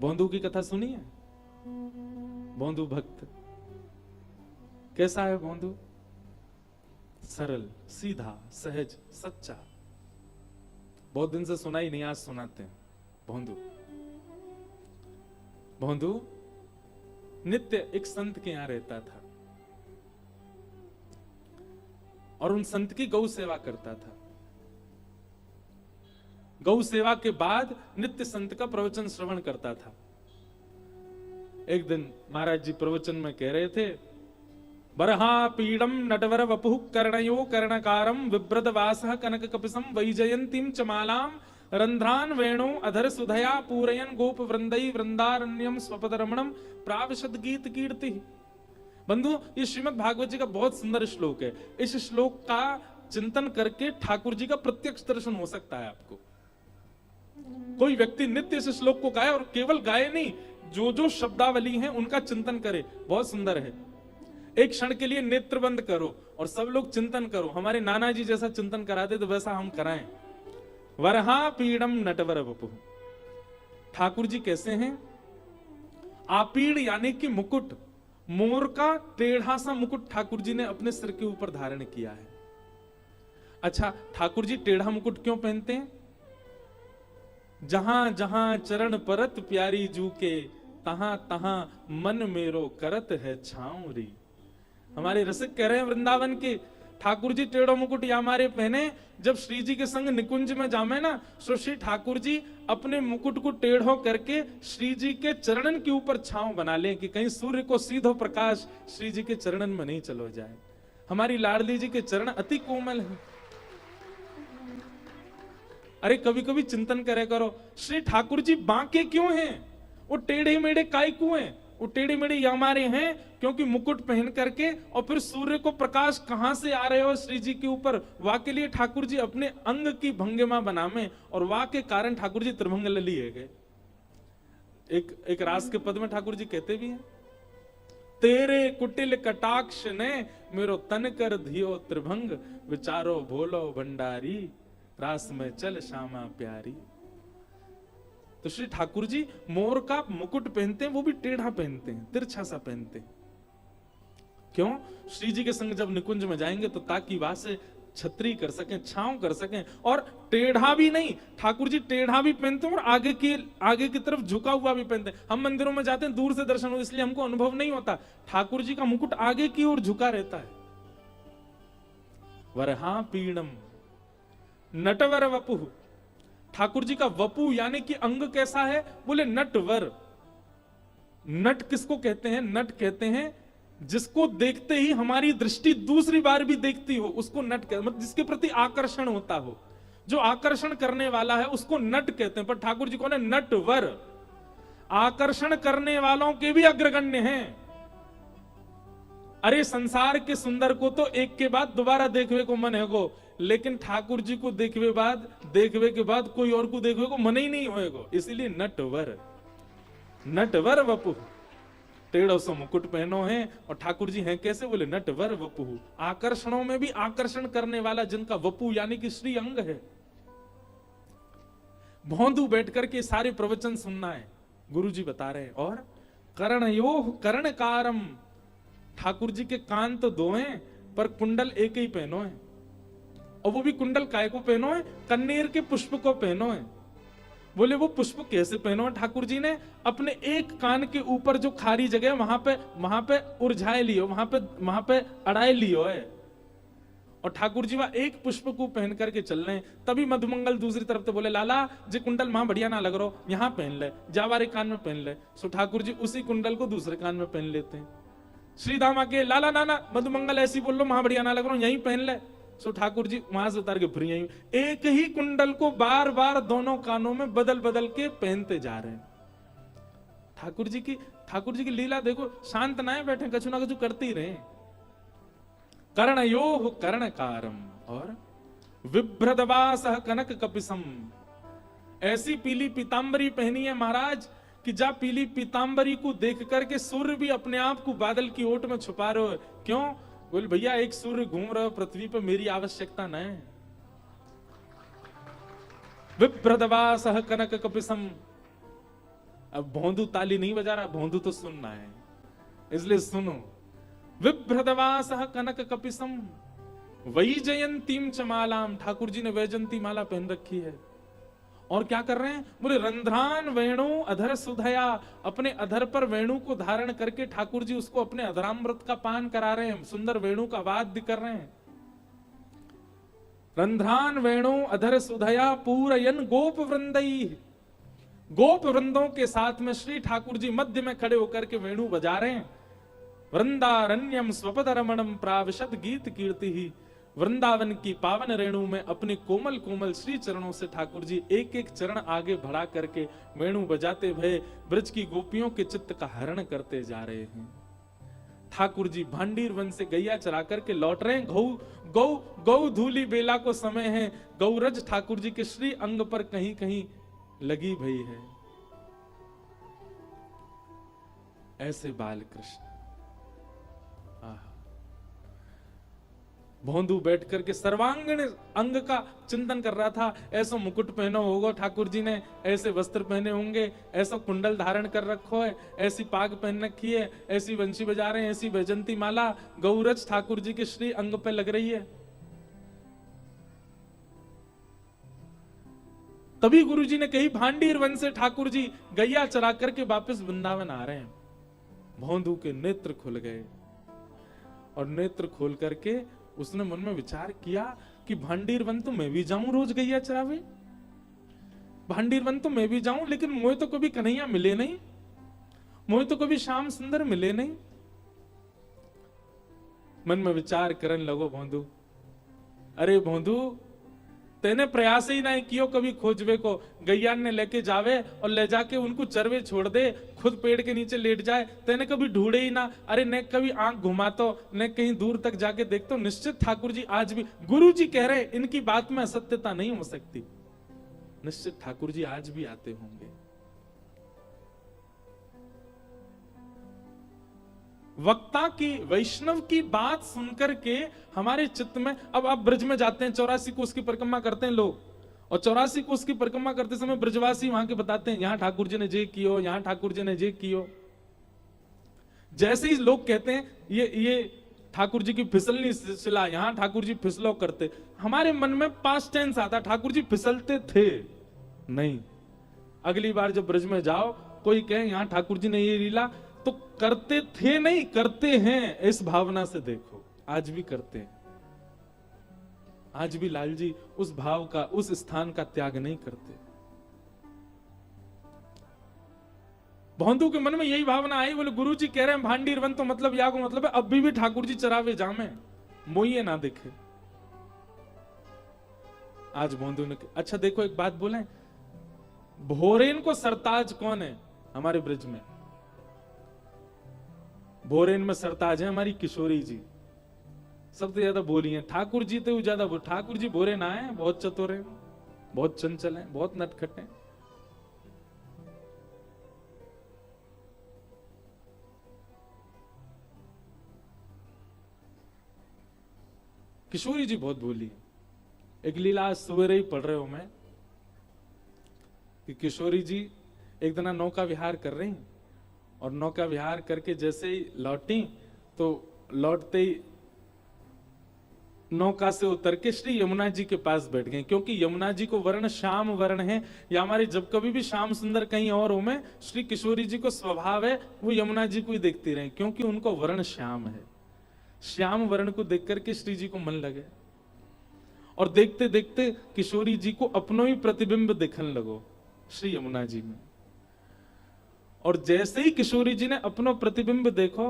भोंदू की कथा सुनी है? भोंदू भक्त कैसा है? भोंदू सरल, सीधा, सहज, सच्चा। बहुत दिन से सुना ही नहीं, आज सुनाते हैं। भोंदू भोंदू नित्य एक संत के यहां रहता था और उन संत की गौ सेवा करता था। गौ सेवा के बाद नित्य संत का प्रवचन श्रवण करता था। एक दिन महाराज जी प्रवचन में कह रहे थे, बरहा पीडम नटवर वपुः कर्णयो कर्णकारम विभ्रद वासः कनक कपिसम वैजयंतीम चमालाम रंध्रान वेणु अधर सुधया पूरयन गोप वृंदई वृंदारण्यम स्वपद रमणम प्राविशद गीत कीर्ति। बंधु, ये श्रीमद् भागवत जी का बहुत सुंदर श्लोक है। इस श्लोक का चिंतन करके ठाकुर जी का प्रत्यक्ष दर्शन हो सकता है आपको। कोई व्यक्ति नित्य इस श्लोक को गाए, और केवल गाए नहीं, जो जो शब्दावली है उनका चिंतन करे, बहुत सुंदर है। एक क्षण के लिए नेत्र बंद करो और सब लोग चिंतन करो। हमारे नाना जी जैसा चिंतन कराते तो वैसा हम कराएं। वरहा पीड़म नटवर वपुः। ठाकुर जी कैसे हैं? आपीड़ यानी कि मुकुट, मोर का टेढ़ा सा मुकुट ठाकुर जी ने अपने सिर के ऊपर धारण किया है। अच्छा, ठाकुर जी टेढ़ा मुकुट क्यों पहनते हैं? जहां जहां चरण परत प्यारी जू के, तहां तहां मन मेरो करत है छाऊरी। हमारे रसिक कह रहे हैं वृंदावन के, ठाकुर जी टेढ़ो मुकुट या हमारे पहने, जब श्री जी के संग निकुंज में जामे ना, तो श्री ठाकुर जी अपने मुकुट को टेढ़ो करके श्री जी के चरणन के ऊपर छांव बना लें कि कहीं सूर्य को सीधो प्रकाश श्री जी के चरणन में नहीं चलो जाए। हमारी लाडली जी के चरण अति कोमल हैं। अरे कभी कभी चिंतन करे करो, श्री ठाकुर जी बांके क्यों हैं? वो टेढ़े मेढ़े काय क्यों हैं? वो टेढ़े मेढ़े हमारे हैं क्योंकि मुकुट पहन करके, और फिर सूर्य को प्रकाश कहां से आ रहे हो श्री जी के ऊपर, वाह के लिए ठाकुर जी अपने अंग की भंगिमा बनावे, और वाह के कारण ठाकुर जी त्रिभंग लिए गए। एक रास के पद में ठाकुर जी कहते भी हैं, तेरे कुटिल कटाक्ष ने मेरो तन कर धियो त्रिभंग, विचारो भोलो भंडारी रास में चल श्यामा प्यारी। तो श्री ठाकुर जी मोर का मुकुट पहनते हैं, वो भी टेढ़ा पहनते हैं, तिरछा सा पहनते हैं। क्यों? श्री जी के संग जब निकुंज में जाएंगे तो ताकि वहां से छतरी कर सकें, छांव कर सकें। और टेढ़ा भी नहीं, ठाकुर जी टेढ़ा भी पहनते हैं और आगे की तरफ झुका हुआ भी पहनते हैं। हम मंदिरों में जाते हैं, दूर से दर्शन हो, इसलिए हमको अनुभव नहीं होता। ठाकुर जी का मुकुट आगे की ओर झुका रहता है। वरहा पीणम नटवर वपुः। ठाकुर जी का वपु यानी कि अंग कैसा है? बोले नटवर। नट किसको कहते हैं? नट कहते हैं जिसको देखते ही हमारी दृष्टि दूसरी बार भी देखती हो, उसको नट कहते हैं। मतलब जिसके प्रति आकर्षण होता हो, जो आकर्षण करने वाला है उसको नट कहते हैं। पर ठाकुर जी कौन है? नटवर। आकर्षण करने वालों के भी अग्रगण्य हैं। अरे संसार के सुंदर को तो एक के बाद दोबारा देखने को मन है गो, लेकिन ठाकुर जी को देखवे के बाद कोई और को देखवे को मन ही नहीं होएगा। इसीलिए नटवर, नटवर वपुः। टेढ़ो सो मुकुट पहनो है, और ठाकुर जी हैं कैसे? बोले नटवर वपुः। आकर्षणों में भी आकर्षण करने वाला, जिनका वपु यानी कि श्री अंग है। भोंदू बैठ करके सारे प्रवचन सुनना है, गुरु जी बता रहे हैं। और कर्णयोः कर्णकारम। ठाकुर जी के कान तो दो हैं, पर कुंडल एक ही पहनो है। और वो भी कुंडल काय को पहनो है? कन्नेर के पुष्प को पहनो है। बोले वो पुष्प कैसे पहनो है? ठाकुर जी ने अपने एक कान के ऊपर जो खारी जगह वहां पे उलझाए लियो, वहां पे अड़ाए लियो है। और ठाकुर जी वह एक पुष्प को पहन करके चल रहे हैं। तभी मधुमंगल दूसरी तरफ से बोले, लाला जी कुंडल वहां बढ़िया ना लग रहा, यहाँ पहन ले, जावारे कान में पहन ले। सो ठाकुर जी उसी कुंडल को दूसरे कान में पहन लेते हैं। श्रीधाम आके, लाला नाना मधुमंगल ऐसी बोल लो, वहां बढ़िया ना लग रहा, यहीं पहन ले। सो ठाकुर जी वहां से उतार के फिर यहीं एक ही कुंडल को बार बार दोनों कानों में बदल बदल के पहनते जा रहे हैं। ठाकुर जी की लीला देखो, शांत ना बैठे, कछु ना कछु करते ही रहे। कर्णयोः कर्णकारम और विभ्रदवासः कनक कपिसम। ऐसी पीली पीतांबरी पहनी है महाराज कि जा पीली पीतांबरी को देख करके सूर्य भी अपने आप को बादल की ओट में छुपा रहे हो। क्यों? बोल भैया एक सूर्य घूम रहे हो पृथ्वी पर, मेरी आवश्यकता न है। विभ्रदवासः कनक कपिसम। अब भोंदू ताली नहीं बजा रहा, भोंदू तो सुनना है, इसलिए सुनो। विभ्रदवासः कनक कपिसम वैजयंतीम च मालाम, ठाकुर जी ने वैजयंती माला पहन रखी है। और क्या कर रहे हैं? बोले रंध्रान वेणु अधर सुधया, अपने अधर पर वेणु को धारण करके ठाकुर जी उसको अपने अधरामृत का पान करा रहे हैं, सुंदर वेणु का वाद्य कर रहे हैं। रंध्रान वेणु अधर सुधया पूरयन गोप वृंदई, गोप वृंदों के साथ में श्री ठाकुर जी मध्य में खड़े होकर के वेणु बजा रहे हैं। वृंदारण्यम स्वपद रमणम प्राविशद गीत कीर्ति ही, वृंदावन की पावन रेणु में अपने कोमल कोमल श्री चरणों से ठाकुर जी एक एक चरण आगे बढ़ा करके वेणु बजाते हुए ब्रज की गोपियों के चित्त का हरण करते जा रहे हैं। ठाकुर जी भांडीर वन से गैया चरा करके लौट रहे हैं। गौ धूली बेला को समय है, गौरज ठाकुर जी के श्री अंग पर कहीं कहीं लगी भई है। ऐसे बाल कृष्ण भोंदू बैठ करके सर्वांगीण अंग का चिंतन कर रहा था। ऐसा मुकुट पहना होगा ठाकुर जी ने, ऐसे वस्त्र पहने होंगे, ऐसा कुंडल धारण कर रखो है, ऐसी पाग पहन रखी है, ऐसी वंशी बजा रहे हैं, ऐसी वैजंती माला गौरज ठाकुर जी के श्री अंग पे लग रही है। तभी गुरु जी ने कही भांडीर वन से ठाकुर जी गैया चरा करके वापस वृंदावन आ रहे हैं। भोंदू के नेत्र खुल गए और नेत्र खोल करके उसने मन में विचार किया कि भांडीर वन तो मैं भी जाऊं रोज गैया चरावे, भांडीर वन तो मैं भी जाऊं, लेकिन मोए तो कभी कन्हैया मिले नहीं, मोए तो कभी श्याम सुंदर मिले नहीं। मन में विचार करने लगो भोंदू, अरे भोंदू तेने प्रयास ही नहीं कियो कभी खोजवे को, गैया ने लेके जावे और ले जाके उनको चरवे छोड़ दे, खुद पेड़ के नीचे लेट जाए, तेने कभी ढूंढे ही ना। अरे ने कभी आंख घुमातो, ने कहीं दूर तक जाके देखतो, निश्चित ठाकुर जी आज भी, गुरु जी कह रहे इनकी बात में असत्यता नहीं हो सकती, निश्चित ठाकुर जी आज भी आते होंगे। वक्ता की वैष्णव की बात सुनकर के हमारे चित्त में, अब आप ब्रज में जाते हैं, 84 कोस की परिक्रमा करते हैं लोग, और 84 कोस की परिक्रमा करते समय ब्रजवासी वहां के बताते हैं यहां ठाकुर जी ने जे कियो, यहां ठाकुर जी ने जे कियो। जैसे ही लोग कहते हैं ये ठाकुर जी की फिसलनी शिला, यहां ठाकुर जी फिसलो करते, हमारे मन में पास्ट टेंस आता, ठाकुर जी फिसलते थे नहीं। अगली बार जब ब्रज में जाओ कोई कहे यहां ठाकुर जी ने ये लीला, तो करते थे नहीं करते हैं, इस भावना से देखो, आज भी करते हैं। आज भी लाल जी उस भाव का, उस स्थान का त्याग नहीं करते। भोंदू के मन में यही भावना आई, बोले गुरु जी कह रहे हैं भांडीर वन तो मतलब यागो मतलब है अभी भी ठाकुर जी चरावे जामे, मोइए ना दिखे। आज भोंदू ने, अच्छा देखो एक बात बोले, भोरेन को सरताज कौन है हमारे ब्रज में? भोरेन में सरताज है हमारी किशोरी जी, सबसे ज्यादा बोली है। ठाकुर जी तो ज्यादा, ठाकुर जी भोरेन आए, बहुत चतुर है, बहुत चंचल है, बहुत नटखट है। किशोरी जी बहुत बोली है। एक लीला आज सवेरे ही पढ़ रहे हो मैं कि किशोरी जी एक दिन नौका विहार कर रही, और नौका विहार करके जैसे ही लौटी तो लौटते ही नौका से उतर के श्री यमुना जी के पास बैठ गए, क्योंकि यमुना जी को वर्ण श्याम वर्ण है। या हमारे जब कभी भी श्याम सुंदर कहीं और हो में, श्री किशोरी जी को स्वभाव है वो यमुना जी को ही देखती रहे, क्योंकि उनको वर्ण श्याम है। श्याम वर्ण को देख करके श्री जी को मन लगे, और देखते देखते किशोरी जी को अपनो ही प्रतिबिंब दिखने लगो श्री यमुना जी में। और जैसे ही किशोरी जी ने अपनो प्रतिबिंब देखो,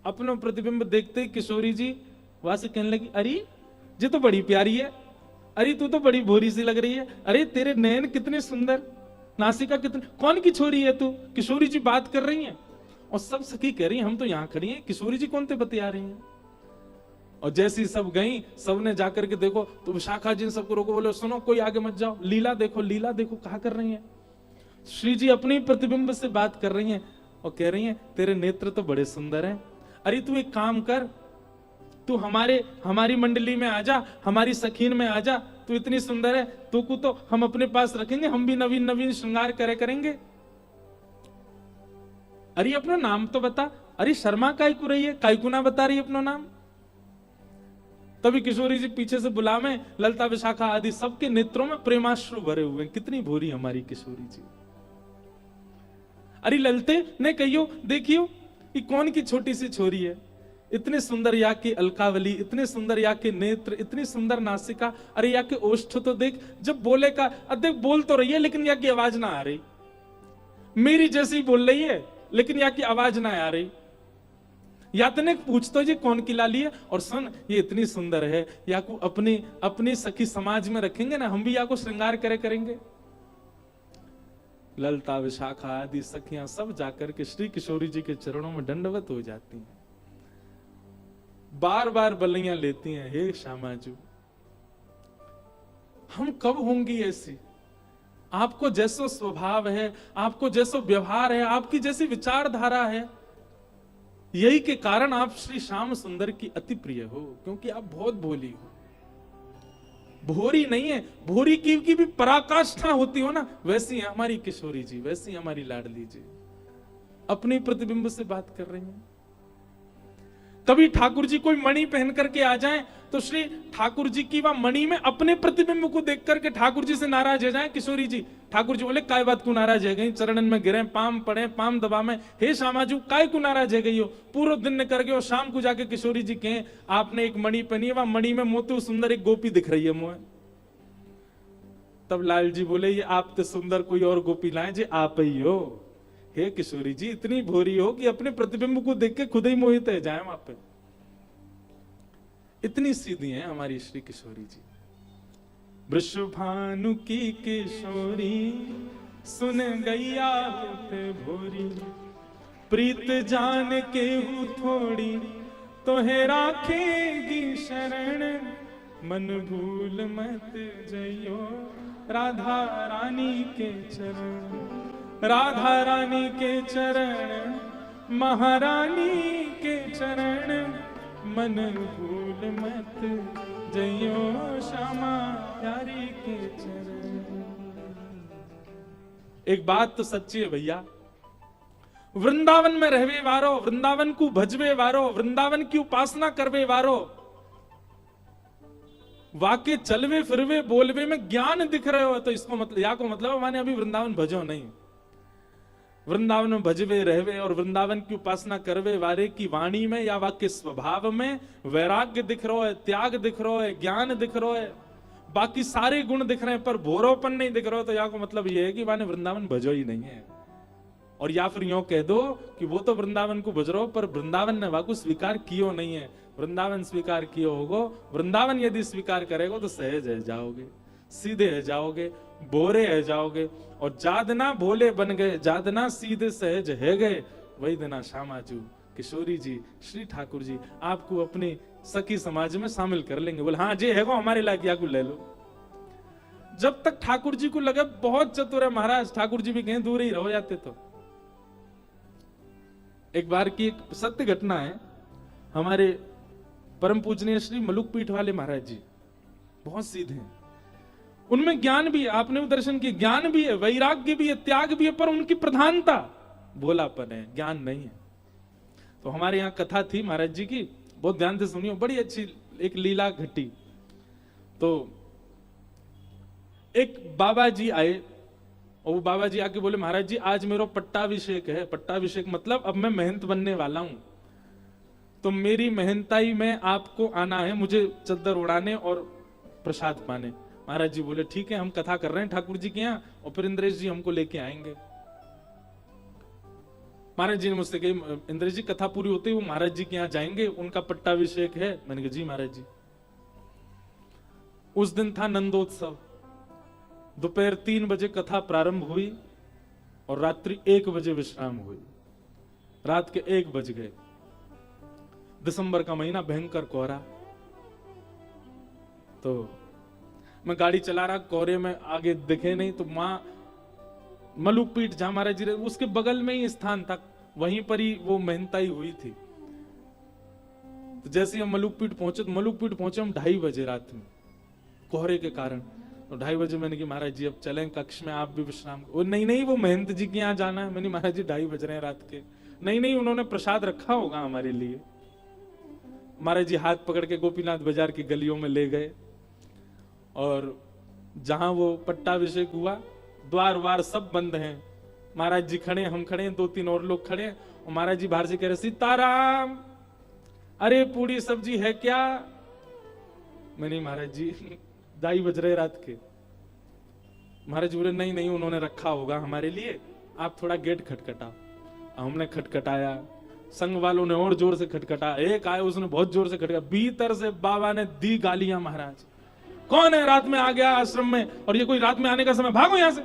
अपनो प्रतिबिंब देखते ही किशोरी जी वहां से कहने लगी, अरे ये तो बड़ी प्यारी है, अरे तू तो बड़ी भोरी सी लग रही है, अरे तेरे नयन कितने सुंदर, नासिका कितनी, कौन की छोरी है तू? किशोरी जी बात कर रही हैं, और सब सखी कह रही हैं हम तो यहाँ खड़ी हैं, किशोरी जी कौन ते बतिया रही हैं। और जैसी सब गई, सबने जाकर के देखो तो विशाखा जी सबको रोको, बोले सुनो कोई आगे मत जाओ, लीला देखो, लीला देखो कहा कर रही है। श्री जी अपनी प्रतिबिंब से बात कर रही हैं और कह रही हैं तेरे नेत्र तो बड़े सुंदर हैं, अरे तू एक काम कर, तू हमारी मंडली में आजा, हमारी सखीन में आजा, तू इतनी सुंदर है, तू को तो हम अपने पास रखेंगे, हम भी नवीन नवीन श्रृंगार करे करेंगे। अरे अपना नाम तो बता। अरे शर्मा काय को रही है, काय को ना बता रही अपना नाम। तभी किशोरी जी पीछे से बुलावे, ललता विशाखा आदि सबके नेत्रों में प्रेमाश्रु भरे हुए हैं। कितनी भोरी हमारी किशोरी जी। अरे ललते ने कहियो देखियो कि कौन की छोटी सी छोरी है, इतने सुंदर या की अलकावली, इतने सुंदर या के नेत्र, इतनी सुंदर नासिका। अरे या के ओष्ठ तो देख, जब बोले का देख बोल तो रही है लेकिन या की आवाज ना आ रही, मेरी जैसी बोल रही है लेकिन या की आवाज ना आ रही। या तने पूछतो जी कौन की लाली है, और सुन ये इतनी सुंदर है, या को अपनी सखी समाज में रखेंगे ना, हम भी या को श्रृंगार करेंगे। ललता विशाखा आदि सखियां सब जाकर के श्री किशोरी जी के चरणों में दंडवत हो जाती हैं, बार बार बलियां लेती हैं, हे श्यामाजू हम कब होंगी ऐसी, आपको जैसो स्वभाव है, आपको जैसो व्यवहार है, आपकी जैसी विचारधारा है, यही के कारण आप श्री श्याम सुंदर की अति प्रिय हो, क्योंकि आप बहुत भोली हो। भोरी नहीं है, भोरी की भी पराकाष्ठा होती हो ना, वैसी है हमारी किशोरी जी, वैसी हमारी लाडली जी। अपनी प्रतिबिंब से बात कर रही हैं। कभी ठाकुर जी कोई मणि पहन करके आ जाएं तो श्री ठाकुर जी की वह मणि में अपने प्रतिबिंब को देख करके ठाकुर जी से नाराज हो जाएं किशोरी जी। ठाकुर जी बोले काय बात को नाराज है गई, चरणन में गिरे, पाम पड़े, पाम दबा में, हे श्यामाजू काय को नाराज है गई हो, पूरा दिन कर गए और शाम को जाके किशोरी जी कहें आपने एक मणि पहनी है, वह मणि में मोती सुंदर एक गोपी दिख रही है मुझे। तब लाल जी बोले ये आप तो सुंदर कोई और गोपी लाए जी, आप ही हो। हे किशोरी जी इतनी भोरी हो कि अपने प्रतिबिंब को देख के खुद ही मोहित है जाए वहां पे। इतनी सीधी है हमारी श्री किशोरी जी। वृषभानु की किशोरी सुन गैया होते भोरी, प्रीत जान के हूँ थोड़ी तो है राखेगी शरण, मन भूल मत जइयो राधा रानी के चरण, राधा रानी के चरण, महारानी के चरण, मन भूल मत जइयो श्यामा प्यारी के चरण। एक बात तो सच्ची है भैया, वृंदावन में रहवे वारो, वृंदावन को भजवे वारो, वृंदावन की उपासना करवे वारो, वाके चलवे फिरवे बोलवे में ज्ञान दिख रहे हो तो इसको मतलब या को मतलब माने अभी वृंदावन भजो नहीं। वृंदावन में भजवे रहवे और वृंदावन की उपासना करवे वारे की वाणी में या वाके स्वभाव में वैराग्य दिख रहा है, त्याग दिख रहा है, ज्ञान दिख रहा है, बाकी सारे गुण दिख रहे हैं पर भोरोपन नहीं दिख रहा, तो या को मतलब ये है कि माने वृंदावन भजो ही नहीं है। और या फिर यूं कह दो कि वो तो वृंदावन को भज रहा हो पर वृंदावन ने वाको स्वीकार कियो नहीं है। वृंदावन स्वीकार कियो होगो, वृंदावन यदि स्वीकार करेगो तो सहज है जाओगे, सीधे है जाओगे, बोरे है जाओगे। और जादना भोले बन गए, जादना सीधे सहज है गए, वही दिना श्यामाजू किशोरी जी श्री ठाकुर जी आपको अपनी सखी समाज में शामिल कर लेंगे। बोले हाँ जी है वो हमारे लायक या को ले लो। जब तक ठाकुर जी को लगे बहुत चतुर है महाराज, ठाकुर जी भी कहीं दूर ही रह जाते। तो एक बार की एक सत्य घटना है, हमारे परम पूजनीय श्री मलुक पीठ वाले महाराज जी बहुत सीधे हैं, उनमें ज्ञान भी है, आपने भी दर्शन किए, ज्ञान भी है, वैराग्य भी है, त्याग भी है, पर उनकी प्रधानता भोलापन है, ज्ञान नहीं है। तो हमारे यहाँ कथा थी महाराज जी की, बहुत ध्यान से सुनियो, बड़ी अच्छी एक लीला घटी। तो एक बाबा जी आए और वो बाबा जी आके बोले महाराज जी आज मेरा पट्टाभिषेक है। पट्टाभिषेक मतलब अब मैं महंत बनने वाला हूं, तो मेरी महंताई में आपको आना है, मुझे चद्दर उड़ाने और प्रसाद पाने। महाराज जी बोले ठीक है, हम कथा कर रहे हैं ठाकुर जी के यहाँ और फिर इंद्रेश जी हमको लेके आएंगे। महाराज जी ने मुझसे कही इंद्रेश जी कथा पूरी होते ही वो महाराज जी के यहाँ जाएंगे, उनका पट्टाभिषेक है। मैंने कहा जी महाराज जी। उस दिन था नंदोत्सव, दोपहर 3 बजे कथा प्रारंभ हुई और रात्रि 1 बजे विश्राम हुई। रात के 1 बज गए, दिसंबर का महीना, भयंकर कोहरा। तो मैं गाड़ी चला रहा, कोहरे में आगे दिखे नहीं, तो मां मलुक पीठ जहां महाराज जी उसके बगल में ही स्थान था, वहीं पर ही वो महंताई हुई थी। तो जैसे हम मलुक पीठ पहुंचे, तो मलुक पीठ पहुंचे हम 2:30 बजे रात में, कोहरे के कारण। तो 2:30 बजे मैंने कहा महाराज जी अब चलें कक्ष में, आप भी विश्राम। वो नहीं वो महंत जी के यहाँ जाना है। मैंने महाराज जी 2:30 बज रहे हैं रात के। नहीं उन्होंने प्रसाद रखा होगा हमारे लिए। महाराज जी हाथ पकड़ के गोपीनाथ बाजार की गलियों में ले गए और जहां वो पट्टाभिषेक हुआ, द्वार वार सब बंद हैं। महाराज जी खड़े, हम खड़े, 2-3 और लोग खड़े हैं और महाराज जी बाहर से कह रहे सीताराम, अरे पूरी सब्जी है क्या? मैंने महाराज जी 2:30 बज रहे रात के। महाराज जी बोले नहीं उन्होंने रखा होगा हमारे लिए, आप थोड़ा गेट खटखटाओ। हमने खटखटाया, संघ वालों ने और जोर से खटखटाया। एक आया उसने बहुत जोर से खटखटाया, भीतर से बाबा ने दी गालियां, महाराज कौन है रात में आ गया आश्रम में, और ये कोई रात में आने का समय, भागो यहां से।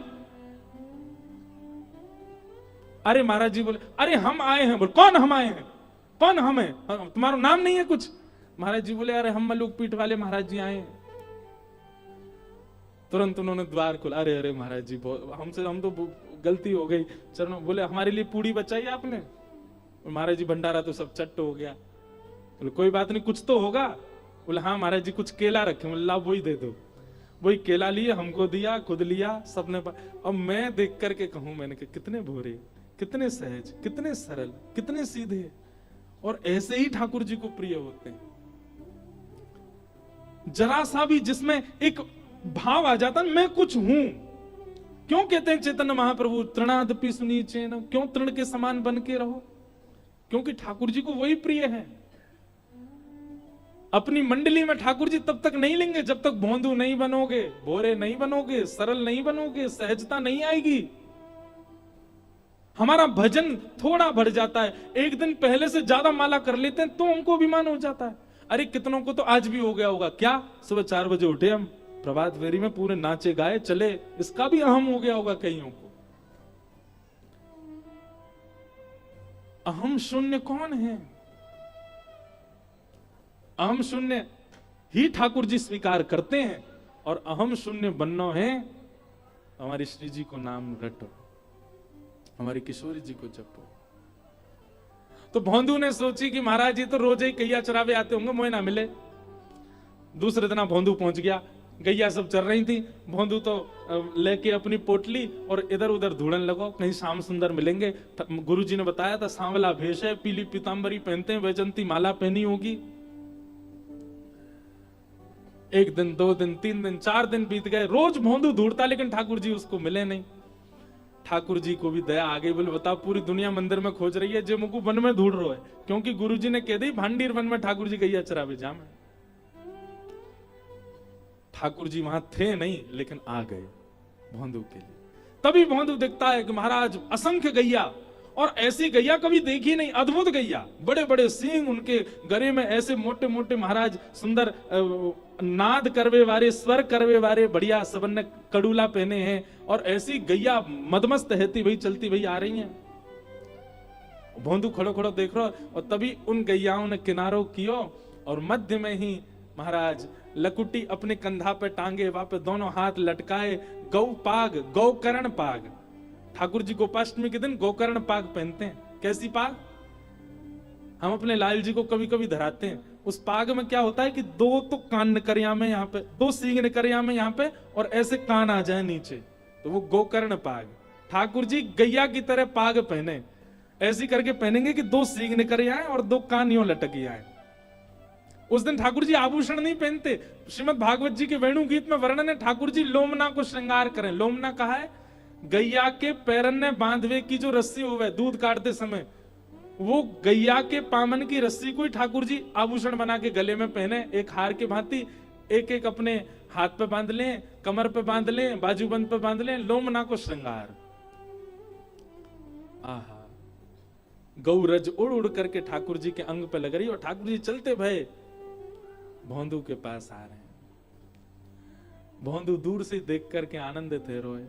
अरे महाराज जी बोले अरे हम आए हैं। बोले कौन हम आए हैं? कौन हम है? तुम्हारा नाम नहीं है कुछ? महाराज जी बोले अरे हम मलुक पीठ वाले महाराज जी आए हैं। तुरंत उन्होंने द्वार खोला। अरे महाराज जी हम तो गलती हो गई चरणों। बोले हमारे लिए पूड़ी बचाई आपने? महाराज जी भंडारा तो सब चट्ट हो गया। बोले कोई बात नहीं, कुछ तो होगा। बोले हाँ महाराज जी कुछ केला रखे। बोले ला वही दे दो। वही केला लिए, हमको दिया, खुद लिया, सबने। अब मैं देख करके कहूं, मैंने कहा कितने भोरे, कितने सहज, कितने सरल, कितने सीधे, और ऐसे ही ठाकुर जी को प्रिय होते हैं। जरा सा भी जिसमें एक भाव आ जाता मैं कुछ हूं। क्यों कहते हैं चैतन्य महाप्रभु तृणादपि सुनीचेन, क्यों तृण के समान बन के रहो? क्योंकि ठाकुर जी को वही प्रिय है। अपनी मंडली में ठाकुर जी तब तक नहीं लेंगे जब तक भोंदू नहीं बनोगे, भोरे नहीं बनोगे, सरल नहीं बनोगे, सहजता नहीं आएगी। हमारा भजन थोड़ा बढ़ जाता है, एक दिन पहले से ज्यादा माला कर लेते हैं तो हमको अभिमान हो जाता है। अरे कितनों को तो आज भी हो गया होगा, क्या सुबह 4 बजे उठे हम, प्रभात फेरी में पूरे नाचे गाए चले, इसका भी अहम हो गया होगा कईयों को। अहम शून्य कौन है? अहम शून्य ही ठाकुर जी स्वीकार करते हैं, और अहम शून्य बनना है हमारी श्री जी को नाम रटो, हमारी किशोरी जी को जपो। तो भोंदू ने सोची कि महाराज जी तो रोज ही गैया चरावे आते होंगे, मोए ना मिले। दूसरे दिन भोंदू पहुंच गया, गैया सब चल रही थी, भोंदू तो लेके अपनी पोटली और इधर उधर ढूंढने लगो, कहीं श्याम सुंदर मिलेंगे। गुरुजी ने बताया था सांवला भेष है, पीली पीतांबरी पहनते हैं, वैजंती माला पहनी होगी। 1 दिन 2 दिन 3 दिन 4 दिन बीत गए, रोज भोंदू ढूंढता लेकिन ठाकुर जी उसको मिले नहीं। ठाकुर जी को भी दया आ गई, बोले बताओ पूरी दुनिया मंदिर में खोज रही है, जे मुझको वन में ढूंढ रहा है, क्योंकि गुरुजी ने कह दी भांडीर वन में ठाकुर जी गैया चरावे जाम है। ठाकुर जी वहां थे नहीं लेकिन आ गए भोंदू के लिए। तभी भोंदू देखता है कि महाराज असंख्य गैया, और ऐसी गैया कभी देखी नहीं, अद्भुत गैया, बड़े बड़े सींग, उनके गले में ऐसे मोटे मोटे महाराज सुंदर नाद करवे वाले, स्वर करवे वाले, बढ़िया सबन ने कड़ूला पहने हैं, और ऐसी गैया मदमस्त रहती वही चलती वही आ रही हैं। भोंदू खड़ो खड़ो देख रहा, और तभी उन गैयाओं ने किनारो कियो, और मध्य में ही महाराज लकुटी अपने कंधा पे टांगे, वहां पे दोनों हाथ लटकाए, गौ पाग, गौकर्ण पाग। ठाकुर जी गोपाष्टमी के दिन गोकर्ण पाग पहनते हैं। कैसी पाग? हम अपने लाल जी को कभी कभी धराते हैं। उस पाग में क्या होता है कि 2 तो कान निकरिया में यहाँ पे, 2 सींग निकरिया में यहाँ पे, और ऐसे कान आ जाए नीचे, तो वो गोकर्ण पाग। ठाकुर जी गैया की तरह पाग पहने, ऐसी करके पहनेंगे कि 2 सींग निकरिया है और 2 कान यूं लटक आए। उस दिन ठाकुर जी आभूषण नहीं पहनते। श्रीमद् भागवत जी के वेणु गीत में वर्णन है, ठाकुर जी लोमना को श्रृंगार करें। लोमना कहा है गैया के पैरन ने बांधवे की जो रस्सी होवे दूध काटते समय, वो गैया के पामन की रस्सी को ही ठाकुर जी आभूषण बना के गले में पहने, एक हार के भांति, एक एक अपने हाथ पे बांध लें, कमर पे बांध लें, बाजूबंद पे बांध लें, लोमना को श्रृंगार। आहा, गौरज उड़ उड़ करके ठाकुर जी के अंग पे लग रही, और ठाकुर जी चलते भय भोंदू के पास आ रहे हैं। भोंदू दूर से देख करके आनंदित है, रोए,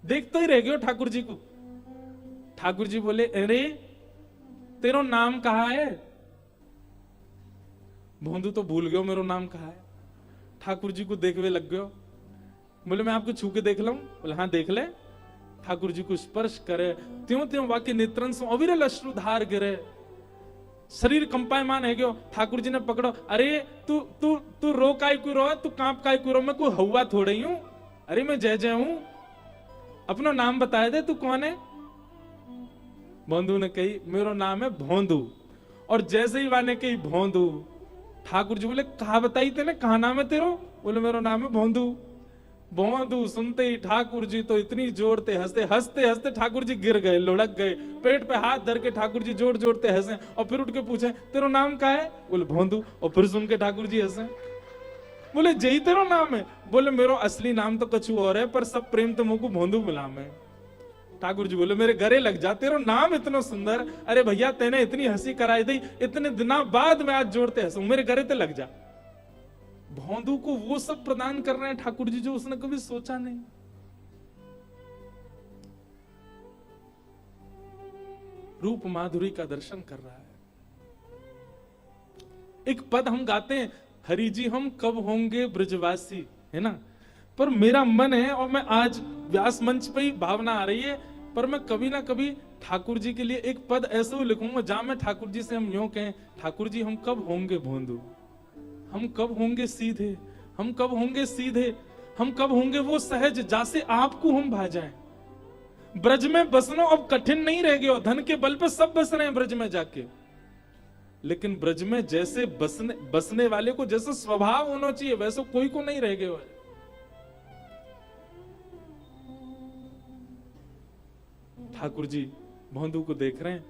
देखते ही रह गयो ठाकुर जी को। ठाकुर जी बोले अरे तेरो नाम कहा है? भोंदू तो भूल गयो मेरो नाम कहा है। ठाकुर जी को देखने लग गयो, बोले मैं आपको छू के देख लूं? बोले हाँ देख ले। ठाकुर जी को स्पर्श करे, त्यों त्यों वाके नेत्रन से अविरल अश्रुधार गिरे, शरीर कंपायमान है गयो। ठाकुर जी ने पकड़ो, अरे तू तू तू रो काय क्यों रो, तू कांप काय क्यों रो, मैं कोई हवा थोड़ी हूं, अरे मैं जय जय हूं, अपना नाम बताए दे, तू कौन है। भोंदू ने कही मेरा नाम है भोंदू। और जैसे ही वाने कही भोंदू, ठाकुर जी बोले कहा बताई तेने, कहा नाम है तेरो, बोले मेरा नाम है भोंदू। भोंदू सुनते ही ठाकुर जी तो इतनी जोर से हंसते हंसते हंसते ठाकुर जी गिर गए, लुढ़क गए, पेट पे हाथ धर के ठाकुर जी जोर जोर से हंसे और फिर उठ के पूछे तेरा नाम क्या है, बोले भोंदू। और फिर सुन के ठाकुर जी हंसे, बोले जय तेरा नाम है, बोले मेरा असली नाम तो कछु और है, पर सब प्रेम तो मुझको भोंदू बुलाम है। ठाकुर जी बोले मेरे घरे लग जा, तेरा नाम इतना सुंदर, अरे भैया तेने इतनी हंसी कराई दी, इतने दिनों बाद मैं आज जोड़ते हंसू, मेरे घरे ते लग जा। भोंदू को वो सब प्रदान कर रहे हैं ठाकुर जी जो उसने कभी सोचा नहीं। रूप माधुरी का दर्शन कर रहा है। एक पद हम गाते हैं, हरि जी हम कब होंगे ब्रजवासी, है ना, पर मेरा मन है और मैं आज व्यास मंच पे ही भावना आ रही है, पर मैं कभी ना कभी ठाकुर जी के लिए एक पद ऐसे लिखूंगा जहां मैं ठाकुर जी से हम यूं कहें, ठाकुर जी हम कब होंगे भोंदू, हम कब होंगे सीधे, हम कब होंगे सीधे, हम कब होंगे वो सहज जासे आपको हम भा जाएं। ब्रज में बसना अब कठिन नहीं रह गया, धन के बल पे सब बस रहे हैं ब्रज में जाके, लेकिन ब्रज में जैसे बसने वाले को जैसे स्वभाव होना चाहिए वैसे कोई को नहीं रह गया। ठाकुर जी भोंदू को देख रहे हैं,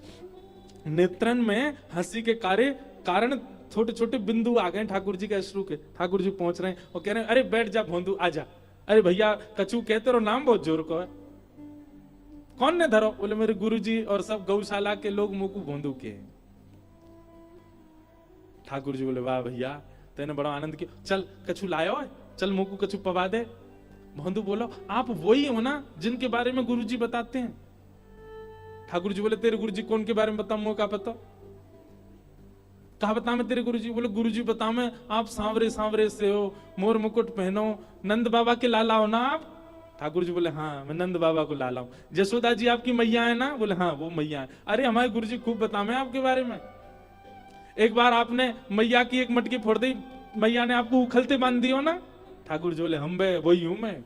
नेत्रन में हंसी के कारण छोटे छोटे बिंदु आ गए ठाकुर जी के अश्रु के। ठाकुर जी पहुंच रहे हैं और कह रहे हैं अरे बैठ जा भोंदू आजा, अरे भैया कछू कहते रहो, नाम बहुत जोर को है, कौन ने धरो, बोले मेरे गुरुजी और सब गौशाला के लोग मुंह को भोंदू के। ठाकुर जी बोले वाह भैया तेने बड़ा आनंद किया, चल कछू लायो है, चल मुंह को कछू पवा दे। भोंदू बोलो आप वही हो ना जिनके बारे में गुरुजी बताते हैं। ठाकुर जी बोले तेरे गुरुजी कौन के बारे में बताऊं, मुंह का पता, कहा बता मैं तेरे गुरुजी, बोले गुरुजी बता मैं आप सांवरे सांवरे से हो, मोर मुकुट पहनो, नंद बाबा के लाला हो ना आप। ठाकुर जी बोले हाँ मैं नंद बाबा को लाला हूं। जसोदा जी आपकी मैया है ना, बोले हाँ वो मैया है। अरे हमारे गुरुजी खूब बतावे आपके बारे में, एक बार आपने मैया की एक मटकी फोड़ दी, मैया ने आपको उखलते बांध दियो ना। ठाकुर जी बोले हम बे वही हूं मैं।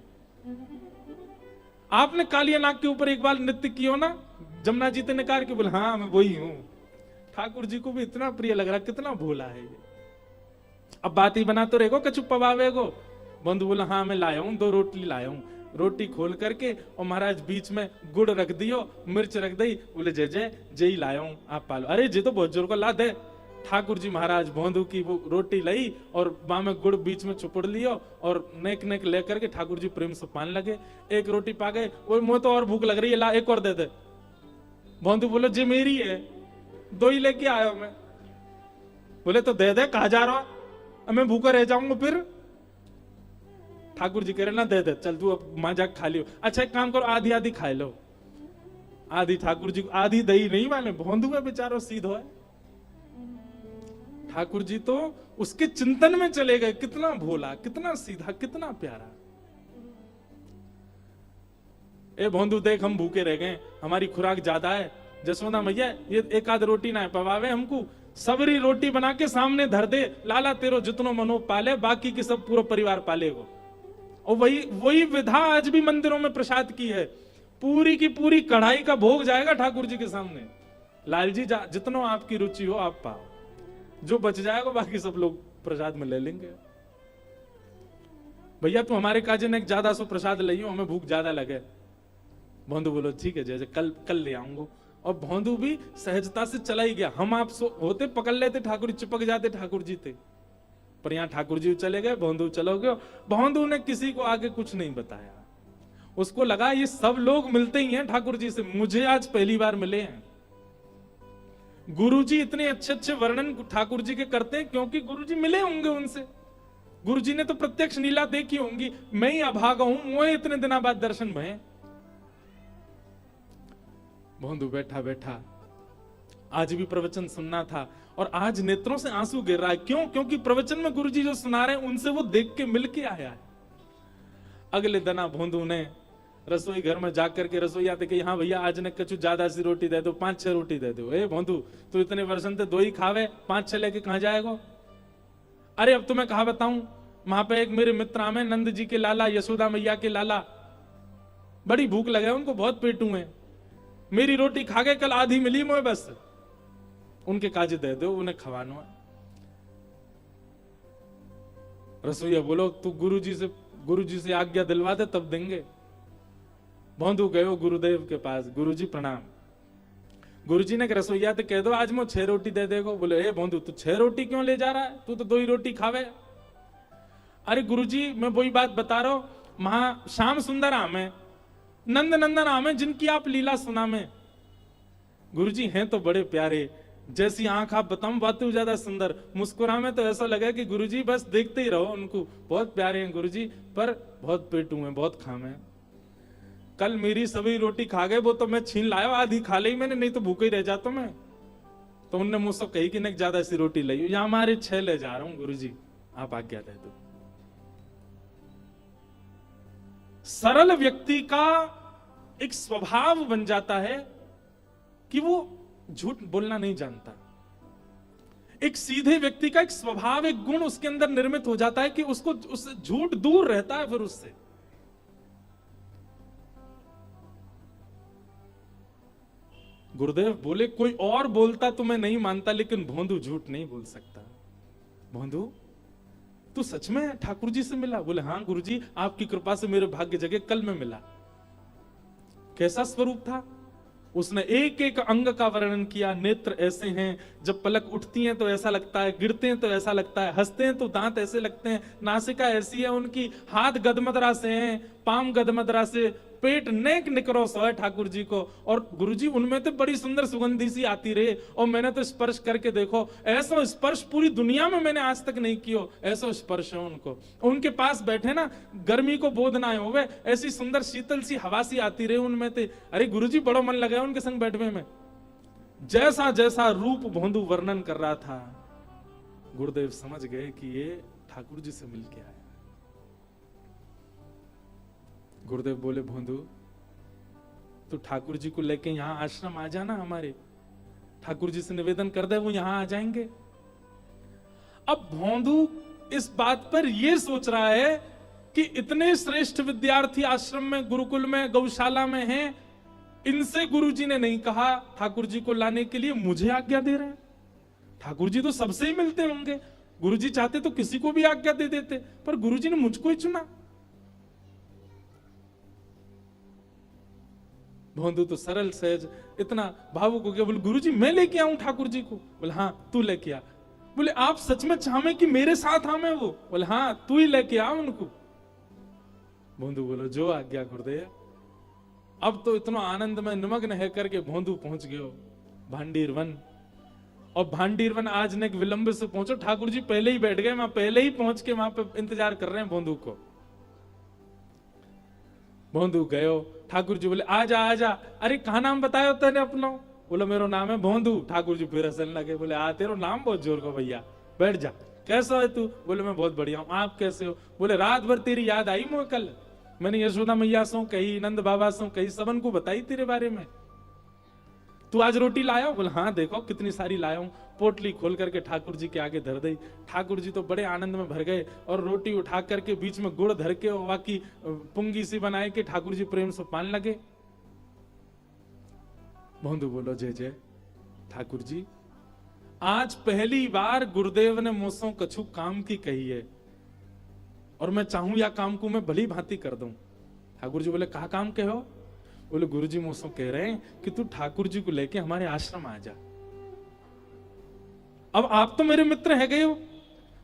आपने कालिया नाग के ऊपर एक बार नृत्य किया ना, जमुना जी ने कार के, बोले हाँ मैं वही हूं। ठाकुर जी को भी इतना प्रिय लग रहा, कितना भोला है ये। अब बात ही बना तो रहेगो कछु पवावेगो। बंधु बोला हाँ मैं लाया हूं, 2 रोटी लाया हूं। रोटी खोल करके और महाराज बीच में गुड़ रख दियो, मिर्च रख दी, बोले जय जय जय लाया हूं आप पालो। अरे जी तो बहुत जोर को ला दे। ठाकुर जी महाराज भोंदू की वो रोटी लाई और वहां में गुड़ बीच में चुपड़ लियो और नेक नेक लेकर के ठाकुर जी प्रेम से पान लगे। एक रोटी पा गए, वो मुझे तो और भूख लग रही है, ला एक और दे दे। भोंदू बोलो जी मेरी है, 2 ही लेके आया मैं। बोले तो दे दे, कहा जा रहा, अब मैं भूखा रह जाऊंगा फिर। ठाकुर जी कह रहे ना दे दे, चल तू अब मां जाके खा लियो। अच्छा एक काम करो, आधी आधी खा लो। आधी ठाकुर जी को, आधी दही नहीं माने, भोंदू है बेचारो सीधो है। ठाकुर जी तो उसके चिंतन में चले गए, कितना भोला, कितना सीधा, कितना प्यारा। ए भोंदू देख हम भूखे रह गए, हमारी खुराक ज्यादा है। जसोदा मैया ये एक आध रोटी ना पवावे हमको, सबरी रोटी बना के सामने धर दे, लाला तेरो जितनो मनो पाले, बाकी के सब पूरा परिवार पालेगो। और वही विधा आज भी मंदिरों में प्रसाद की है, पूरी की पूरी कढ़ाई का भोग जाएगा ठाकुर जी के सामने। लाल जी जितनो आपकी रुचि हो आप पाओ, जो बच जाएगा बाकी सब लोग प्रसाद में ले लेंगे। भैया तू हमारे काजे ने ज्यादा सो प्रसाद लियो, हमें भूख ज्यादा लगे। भोंदू बोलो ठीक है जैसे कल ले आऊंगा। और भोंदू भी सहजता से चला ही गया। हम आप होते पकड़ लेते, ठाकुर जी चिपक जाते ठाकुर जी थे, पर यहाँ ठाकुर जी चले गए, भोंदू चलो गए। भोंदू ने किसी को आगे कुछ नहीं बताया, उसको लगा ये सब लोग मिलते ही हैं ठाकुर जी से, मुझे आज पहली बार मिले हैं। गुरुजी इतने अच्छे अच्छे वर्णन ठाकुर जी के करते हैं क्योंकि गुरुजी मिले होंगे उनसे। गुरुजी ने तो प्रत्यक्ष लीला देखी होंगी, मैं ही अभागा हूं, मुझे इतने दिनों बाद दर्शन भये। भोंदू बैठा बैठा आज भी प्रवचन सुनना था और आज नेत्रों से आंसू गिर रहा है। क्यों? क्योंकि प्रवचन में गुरुजी जो सुना रहे हैं उनसे वो देख के मिल के आया है। अगले दिन भोंदू ने रसोई घर में जाकर के रसोई आते कि हाँ भैया आज ने कछु ज्यादा सी रोटी दे दो, 5-6 रोटी दे दो। ए भोंदू तू इतने वर्षन ते 2 ही खावे, 5-6 लेके कहां जाएगा? अरे अब तुम्हें कहा बताऊं, वहां पे एक मेरे मित्र आमे, नंद जी के लाला, यशोदा मैया के लाला, बड़ी भूख लगे उनको, बहुत पेटू है, मेरी रोटी खा गए, कल आधी मिली मोए, बस उनके काजे दे दो, उन्हें खवानो है। रसोईया बोलो तू गुरुजी से आज्ञा दिलवा दे तब देंगे। भोंदू गयो गुरुदेव के पास, गुरुजी प्रणाम। गुरुजी ने रसोईया तो कह दो आज मैं 6 रोटी दे देगो। बोले हे भोंदू तू 6 रोटी क्यों ले जा रहा है, तू तो 2 ही रोटी खावे। अरे गुरुजी मैं वही बात बता रहा हूं, वहां श्याम सुंदर आम है, नंद नंदन आम है, जिनकी आप लीला सुना में। गुरुजी हैं तो बड़े प्यारे, जैसी आंख आप बताऊं बात तो ज्यादा सुंदर, मुस्कुरा में तो ऐसा लगा कि गुरुजी बस देखते ही रहो उनको, बहुत प्यारे हैं गुरुजी, पर बहुत पेटू हैं, बहुत खाम है। कल मेरी सभी रोटी खा गए, वो तो मैं छीन लाया, आधी खा ली मैंने, नहीं तो भूखे ही रह जाता मैं। तो उनने मुझसे कही कि नहीं ज्यादा सी रोटी लाई, यहां हमारे 6 ले जा रहा हूं गुरुजी, आप आज्ञा दे दो। सरल व्यक्ति का एक स्वभाव बन जाता है कि वो झूठ बोलना नहीं जानता। एक सीधे व्यक्ति का एक स्वभाव, एक गुण उसके अंदर निर्मित हो जाता है कि उसको उससे झूठ दूर रहता है। फिर उससे गुरुदेव बोले कोई और बोलता तो मैं नहीं मानता, लेकिन भोंदू झूठ नहीं बोल सकता। भोंदू तू सच में ठाकुर जी से मिला? बोले हाँ गुरुजी, आपकी कृपा से मेरे भाग्य जगह कल में मिला। कैसा स्वरूप था? उसने एक एक अंग का वर्णन किया। नेत्र ऐसे हैं, जब पलक उठती हैं तो ऐसा लगता है, गिरते हैं तो ऐसा लगता है, हंसते हैं तो दांत ऐसे लगते हैं, नासिका ऐसी है उनकी, हाथ गदमदरा से हैं, पाम गदमदरा से, पेट नेक निकरो सो है ठाकुर जी को। और गुरुजी उनमें तो बड़ी सुंदर सुगंधी सी आती रही, और मैंने तो स्पर्श करके देखो, ऐसा स्पर्श पूरी दुनिया में मैंने आज तक नहीं किया, ऐसा स्पर्श है उनको। उनके पास बैठे ना, गर्मी को बोध ना हो, ऐसी सुंदर शीतल सी हवा सी आती रही उनमें थे। अरे गुरुजी बड़ा मन लगा उनके संग बैठने में। जैसा जैसा रूप भोंदू वर्णन कर रहा था, गुरुदेव समझ गए कि ये ठाकुर जी से मिलके आया। गुरुदेव बोले भोंदू तो ठाकुर जी को लेके यहां आश्रम आ जाना, हमारे ठाकुर जी से निवेदन कर दे, वो यहां आ जाएंगे। अब भोंदू इस बात पर यह सोच रहा है कि इतने श्रेष्ठ विद्यार्थी आश्रम में, गुरुकुल में, गौशाला में हैं, इनसे गुरुजी ने नहीं कहा ठाकुर जी को लाने के लिए, मुझे आज्ञा दे रहे हैं। ठाकुर जी तो सबसे ही मिलते होंगे, गुरुजी चाहते तो किसी को भी आज्ञा दे देते, पर गुरुजी ने मुझको ही चुना। भोंदू तो सरल सहज, इतना भावुक हो गया। बोले गुरुजी मैं लेके आऊं ठाकुर जी को? बोले हाँ तू लेके आ। बोले आप सच में चाहे कि मेरे साथ आवे वो? बोले हाँ तू ही लेके आ उनको। भोंदू बोलो जो आज्ञा गुरुदेव। अब तो इतना आनंद में निमग्न है करके भोंदू पहुंच गयो भांडीर वन। और भांडीर वन आज ने विलंब से पहुंचो, ठाकुर जी पहले ही बैठ गए, वहां पहले ही पहुंच के वहां पे इंतजार कर रहे हैं भोंदू को। भोंदू गयो, ठाकुर जी बोले आजा आजा। अरे कहा नाम बताया तेने अपना? बोला मेरा नाम है भोंदू। ठाकुर जी फिर हंसने लगे, बोले आ तेरा नाम बहुत जोर को भैया, बैठ जा। कैसा है तू? बोले मैं बहुत बढ़िया हूं, आप कैसे हो? बोले रात भर तेरी याद आई मुझे, कल मैंने यशोदा मैया सो कही, नंद बाबा सो कही, सबन को बताई तेरे बारे में। तू आज रोटी लाया? बोले हाँ देखो कितनी सारी लाया हूं। पोटली खोल करके ठाकुर जी के आगे धर दी। ठाकुर जी तो बड़े आनंद में भर गए, और रोटी उठा करके बीच में गुड़ धर के वाकी पुंगी सी बनाए के ठाकुर जी प्रेम से पान लगे। भोंदू बोलो जय जय ठाकुर जी, आज पहली बार गुरुदेव ने मुझसे कछु काम की कही है, और मैं चाहूं या काम को मैं भली भांति कर दूं। ठाकुर जी बोले कहा काम के हो? बोले गुरुजी मुझसे कह रहे हैं कि तू ठाकुर जी को लेके हमारे आश्रम आ जा। अब आप तो मेरे मित्र है गए हो,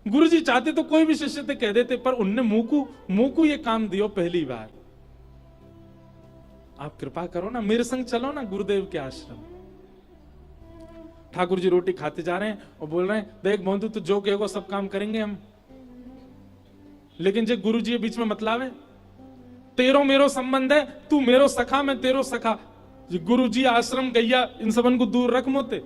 गुरुजी चाहते तो कोई भी शिष्य से कह देते, पर उनने मुंह को ये काम दियो पहली बार। आप कृपा करो ना, मेरे संग चलो ना गुरुदेव के आश्रम। ठाकुर जी रोटी खाते जा रहे हैं और बोल रहे हैं देख भोंदू तू जो कहेगा सब काम करेंगे हम, लेकिन जो गुरुजी के बीच में मतलब है, तेरो मेरो संबंध है, तू मेरो सखा मैं तेरो सखा। गुरुजी आश्रम गैया इन सबन को दूर रख मोते।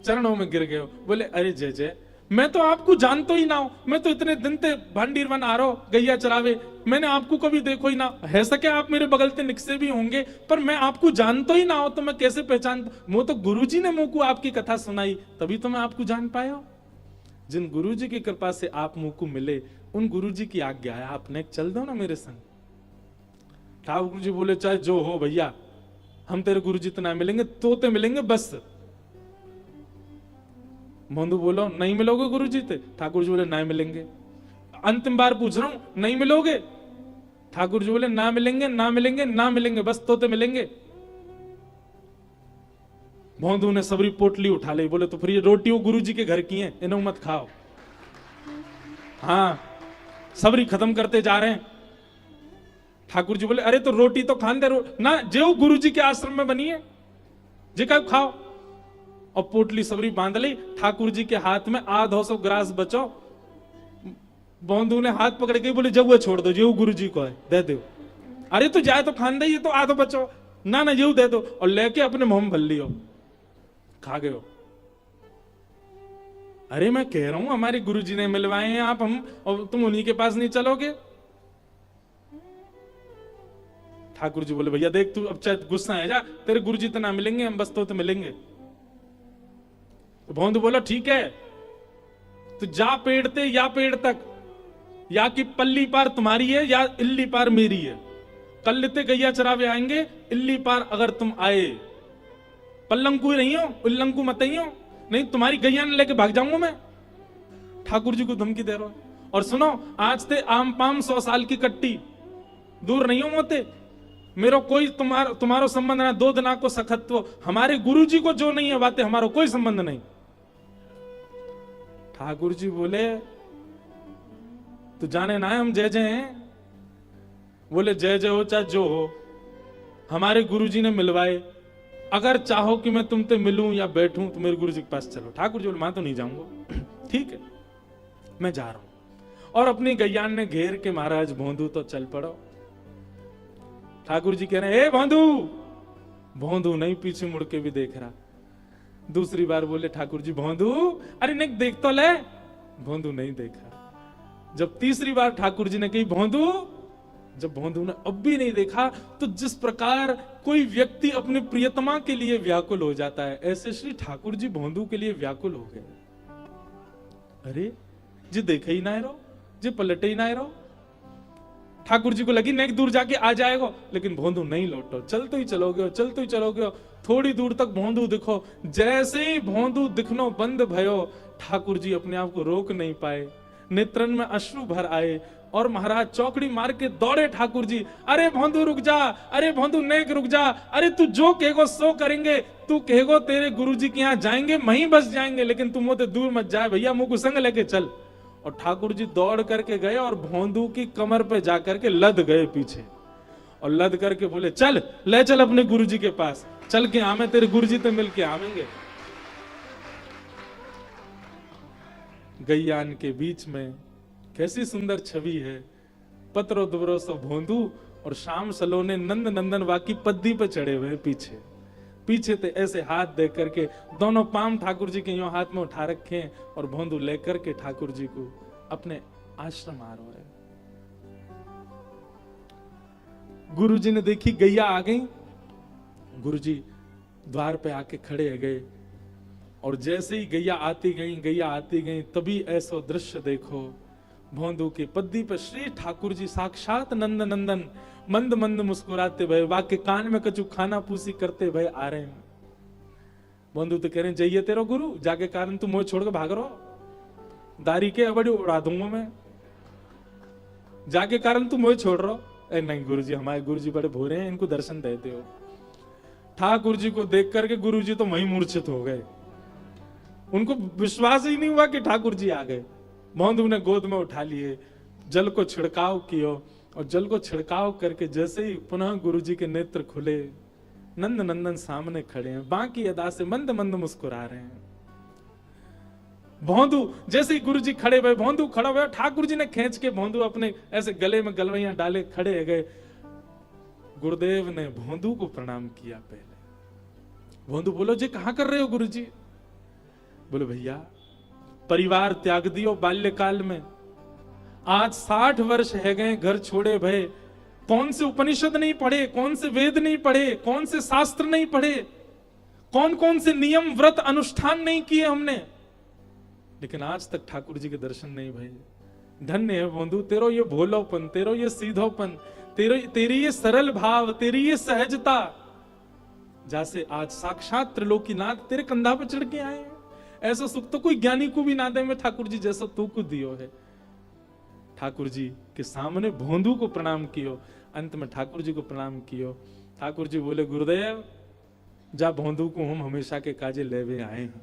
चरणों में गिर गए। बोले अरे जय जय, मैं तो आपको जानतो ही ना हूं, मैं तो इतने दिन ते भांडीर वन आ रहा हूं गैया चरावे, मैंने आपको कभी देखो ही ना है, सके आप मेरे बगल से निकसे भी होंगे, पर मैं आपको जानतो ही ना हो तो मैं कैसे पहचान, वो तो गुरुजी ने मुंह को आपकी कथा सुनाई तभी तो मैं आपको जान पाया हूं। जिन गुरुजी की कृपा से आप मुंह को मिले, उन गुरुजी की आज्ञा है, आपने चल दो ना मेरे संग। ठाकुर जी बोले चाहे जो हो भैया, हम तेरे गुरुजी तो ना मिलेंगे, तोते मिलेंगे बस। मोंदू बोलो नहीं मिलोगे गुरुजी ते? ठाकुर जी बोले ना मिलेंगे। अंतिम बार पूछ रहा हूं नहीं मिलोगे? ठाकुर जी बोले ना मिलेंगे ना मिलेंगे ना मिलेंगे, बस तोते मिलेंगे। भोंदू ने सबरी पोटली उठा ली, बोले तो फिर ये रोटियों गुरुजी के घर की हैं, इन्हें मत खाओ। हाँ सबरी खत्म करते जा रहे हैं। ठाकुर जी बोले अरे तो रोटी तो खान दे ना, जो गुरुजी के आश्रम में बनी है जे का खाओ। और पोटली सबरी बांध ली, ठाकुर जी के हाथ में 250 ग्रास बचो। बोंदू ने हाथ पकड़ के बोले जब वो छोड़ दो, जो गुरु जी को है दे दो। अरे तो जाए तो खान दे, ये तो आधो बचो ना ना ये दे दो, और लेके अपने मुंह में भर लियो, खा गए हो। अरे मैं कह रहा हूं हमारे गुरु जी ने मिलवाए हैं आप, हम और तुम उन्हीं के पास नहीं चलोगे? ठाकुर जी बोले भैया देख तू अब चाहे गुस्सा है जा, तेरे गुरु जी तो ना मिलेंगे, हम बस तो मिलेंगे। तो भोंदू बोला ठीक है, तो जा पेड़ ते या पेड़ तक, या कि पल्ली पार तुम्हारी है या इल्ली पार मेरी है। कल ते गैया चरावे आएंगे, इल्ली पार अगर तुम आए, पल्लंकु नहीं हो, उल्लंकु मत ही हो, नहीं तुम्हारी गैया ने लेके भाग जाऊंगा मैं। ठाकुर जी को धमकी दे रहा है। और सुनो आज ते आम पाम 100 साल की कट्टी, दूर नहीं हो मोते, मेरो कोई तुम्हारो संबंध ना, दो दिना को सखत्व, हमारे गुरु जी को जो नहीं है बातें हमारो कोई संबंध नहीं। ठाकुर जी बोले तो जाने ना है हम जय जय हैं? बोले जय जय हो चाहे जो हो, हमारे गुरुजी ने मिलवाए, अगर चाहो कि मैं तुमसे मिलूं या बैठूं तो मेरे गुरुजी के पास चलो। ठाकुर जी बोले मैं तो नहीं जाऊंगा। ठीक है मैं जा रहा हूं। और अपनी गैयान ने घेर के महाराज भोंदू तो चल पड़ो। ठाकुर जी कह रहे हैं ए भोंदू, भोंदू नहीं पीछे मुड़ के भी देख रहा। दूसरी बार बोले ठाकुर जी भोंदू, अरे नहीं देख तो ले, भोंदू नहीं देखा। जब तीसरी बार ठाकुर जी ने कही भोंदू, जब भोंदू ने अब भी नहीं देखा, तो जिस प्रकार कोई व्यक्ति अपने प्रियतमा के लिए व्याकुल हो जाता है, ऐसे श्री ठाकुर जी भोंदू के लिए व्याकुल हो गए। अरे जी देखे ही ना रहो, जी पलटे ही ना रहो। ठाकुर जी को लगी नहीं दूर जाके आ जाएगा, लेकिन भोंदू नहीं लौटो, चलते ही चलोगे, चलते ही चलोगे। थोड़ी दूर तक भोंदू दिखो, जैसे ही भोंदू दिखनो बंद भयो, ठाकुर जी अपने आप को रोक नहीं पाए, नेत्रन में अश्रु भर आए और महाराज चौकड़ी मार के दौड़े ठाकुर जी। अरे भोंदू रुक जा, अरे भोंदू नेक रुक जा, अरे तू जो कहेगो सो करेंगे, तू कहेगो तेरे गुरुजी के यहाँ जाएंगे, वहीं बस जाएंगे, लेकिन तुम वो दूर मत जाए भैया, मुंह को संग लेके चल। और ठाकुर जी दौड़ करके गए और भोंदू की कमर पे जाकर के लद गए पीछे, और लद करके बोले चल ले चल अपने गुरुजी के पास, चल के आवे तेरे गुरुजी तो मिल के आवेंगे। गैयान के बीच में कैसी सुंदर छवि है, पत्रो दुबरो सो भोंदू और शाम सलोने नंद नंदन वाकी पद्दी पे चढ़े हुए पीछे पीछे ते ऐसे हाथ दे करके, दोनों पाम ठाकुर जी के यूं हाथ में उठा रखे हैं, और भोंदू लेकर के ठाकुर जी को अपने आश्रम आ रहे। गुरु जी ने देखी गैया आ गई, गुरु जी द्वार पे आके खड़े गए, और जैसे ही गैया आती गई, तभी ऐसा दृश्य देखो, भोंदू के पद्दी पर श्री ठाकुर जी साक्षात नंद नंदन मंद मंद मुस्कुराते भय, वाके कान में कछु खाना पूसी करते भय आ रहे हैं। भोंदू तो कह रहे हैं जाइए तेरा गुरु, जाके कारण तू मोह छोड़ के भाग रहो, दारी के अबड़ी उड़ा दूंगा मैं, जाके कारण तू मोह छोड़ रहो। नहीं गुरु जी, हमारे गुरु जी बड़े भोरे हैं, इनको दर्शन देते हो। ठाकुर जी को देख करके गुरु जी तो वहीं मूर्छित हो गए, उनको विश्वास ही नहीं हुआ कि ठाकुर जी आ गए। भोंदू ने गोद में उठा लिए, जल को छिड़काव किया, और जल को छिड़काव करके जैसे ही पुनः गुरु जी के नेत्र खुले, नंद नंदन सामने खड़े हैं, बाकी अदा से मंद मंद मुस्कुरा रहे हैं। भोंदू जैसे ही गुरु जी खड़े हुए, भोंदू खड़ा हुआ, ठाकुर जी ने खींच के भोंदू अपने ऐसे गले में गलवैया डाले खड़े गए। गुरुदेव ने भोंदू को प्रणाम किया पहले। भोंदू बोलो जी कहां कर रहे हो गुरु जी? बोले भैया परिवार त्याग दियो बाल्यकाल में, आज 60 वर्ष है गए घर छोड़े भय, कौन से उपनिषद नहीं पढ़े, कौन से वेद नहीं पढ़े, कौन से शास्त्र नहीं पढ़े, कौन कौन से नियम व्रत अनुष्ठान नहीं किए हमने, लेकिन आज तक ठाकुर जी के दर्शन नहीं भये। धन्य है बंधु तेरो ये भोलोपन, तेरो ये सीधोपन, तेरी ये सरल भाव, तेरी ये सहजता, जैसे आज साक्षात त्रिलोकीनाथ तेरे कंधा पर चढ़ के आए हैं। ऐसा सुख तो कोई ज्ञानी को भी ना दे में ठाकुर जी जैसा तू को दियो है। ठाकुर जी के सामने भोंदू को प्रणाम कियो, अंत में ठाकुर जी को प्रणाम कियो। ठाकुर जी बोले गुरुदेव जा भोंदू को हम हमेशा के काजे लेवे आए हैं।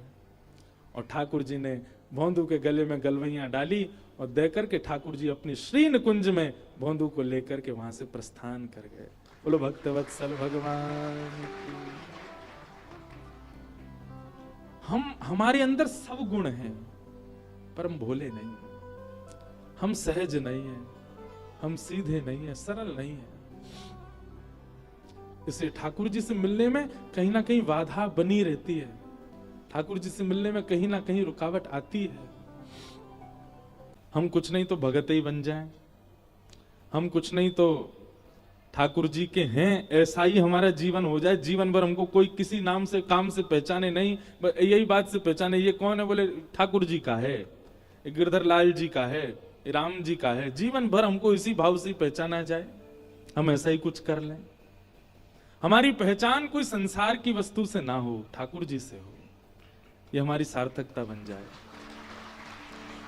और ठाकुर जी ने भोंदू के गले में गलवैयां डाली और देकर के ठाकुर जी अपनी श्री निकुंज में भोंदू को लेकर के वहां से प्रस्थान कर गए। बोलो भक्तवत्सल भगवान की। हमारे अंदर सब गुण हैं, पर हम भोले नहीं हैं, हम सहज नहीं हैं, हम सीधे नहीं हैं, सरल नहीं हैं। इसलिए ठाकुर जी से मिलने में कहीं ना कहीं बाधा बनी रहती है, ठाकुर जी से मिलने में कहीं ना कहीं रुकावट आती है। हम कुछ नहीं तो भगत ही बन जाएं, हम कुछ नहीं तो ठाकुर जी के हैं ऐसा ही हमारा जीवन हो जाए, जीवन भर हमको कोई किसी नाम से काम से पहचाने नहीं, यही बात से पहचाने ये कौन है, बोले ठाकुर जी का है, गिरधर लाल जी का है, राम जी का है, जीवन भर हमको इसी भाव से पहचाना जाए, हम ऐसा ही कुछ कर लें। हमारी पहचान कोई संसार की वस्तु से ना हो, ठाकुर जी से हो, ये हमारी सार्थकता बन जाए।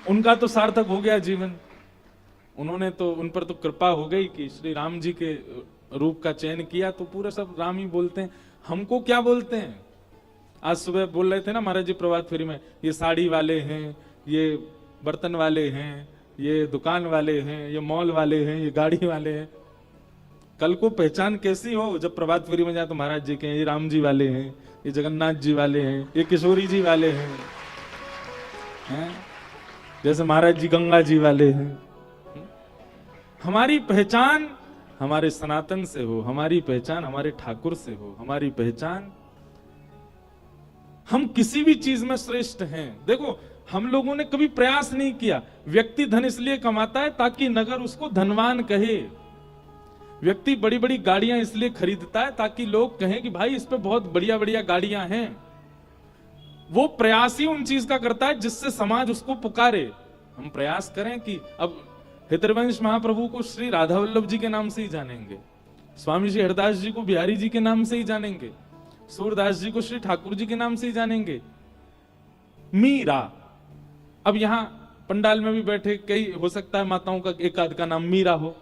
उनका तो सार्थक हो गया जीवन, उन्होंने तो, उन पर तो कृपा हो गई कि श्री राम जी के रूप का चयन किया, तो पूरा सब राम ही बोलते हैं। हमको क्या बोलते हैं? आज सुबह बोल रहे थे ना महाराज जी प्रभात फेरी में, ये साड़ी वाले हैं, ये बर्तन वाले हैं, ये दुकान वाले हैं, ये मॉल वाले हैं, ये गाड़ी वाले हैं। कल को पहचान कैसी हो जब प्रभात फेरी में जाए तो महाराज जी के ये राम जी वाले हैं, ये जगन्नाथ जी वाले हैं, ये किशोरी जी वाले हैं, जैसे महाराज जी गंगा जी वाले हैं। हमारी पहचान हमारे सनातन से हो, हमारी पहचान हमारे ठाकुर से हो, हमारी पहचान हम किसी भी चीज में श्रेष्ठ हैं। देखो हम लोगों ने कभी प्रयास नहीं किया, व्यक्ति धन इसलिए कमाता है ताकि नगर उसको धनवान कहे, व्यक्ति बड़ी बड़ी गाड़ियां इसलिए खरीदता है ताकि लोग कहें कि भाई इस पे बहुत बढ़िया बढ़िया गाड़ियां हैं। वो प्रयास ही उन चीज का करता है जिससे समाज उसको पुकारे। हम प्रयास करें कि अब हितरवंश महाप्रभु को श्री राधा वल्लभ जी के नाम से ही जानेंगे, स्वामी जी हरदास जी को बिहारी जी के नाम से ही जानेंगे, सूरदास जी को श्री ठाकुर जी के नाम से ही जानेंगे। मीरा, अब यहां पंडाल में भी बैठे कई, हो सकता है माताओं का एक आध का नाम मीरा हो,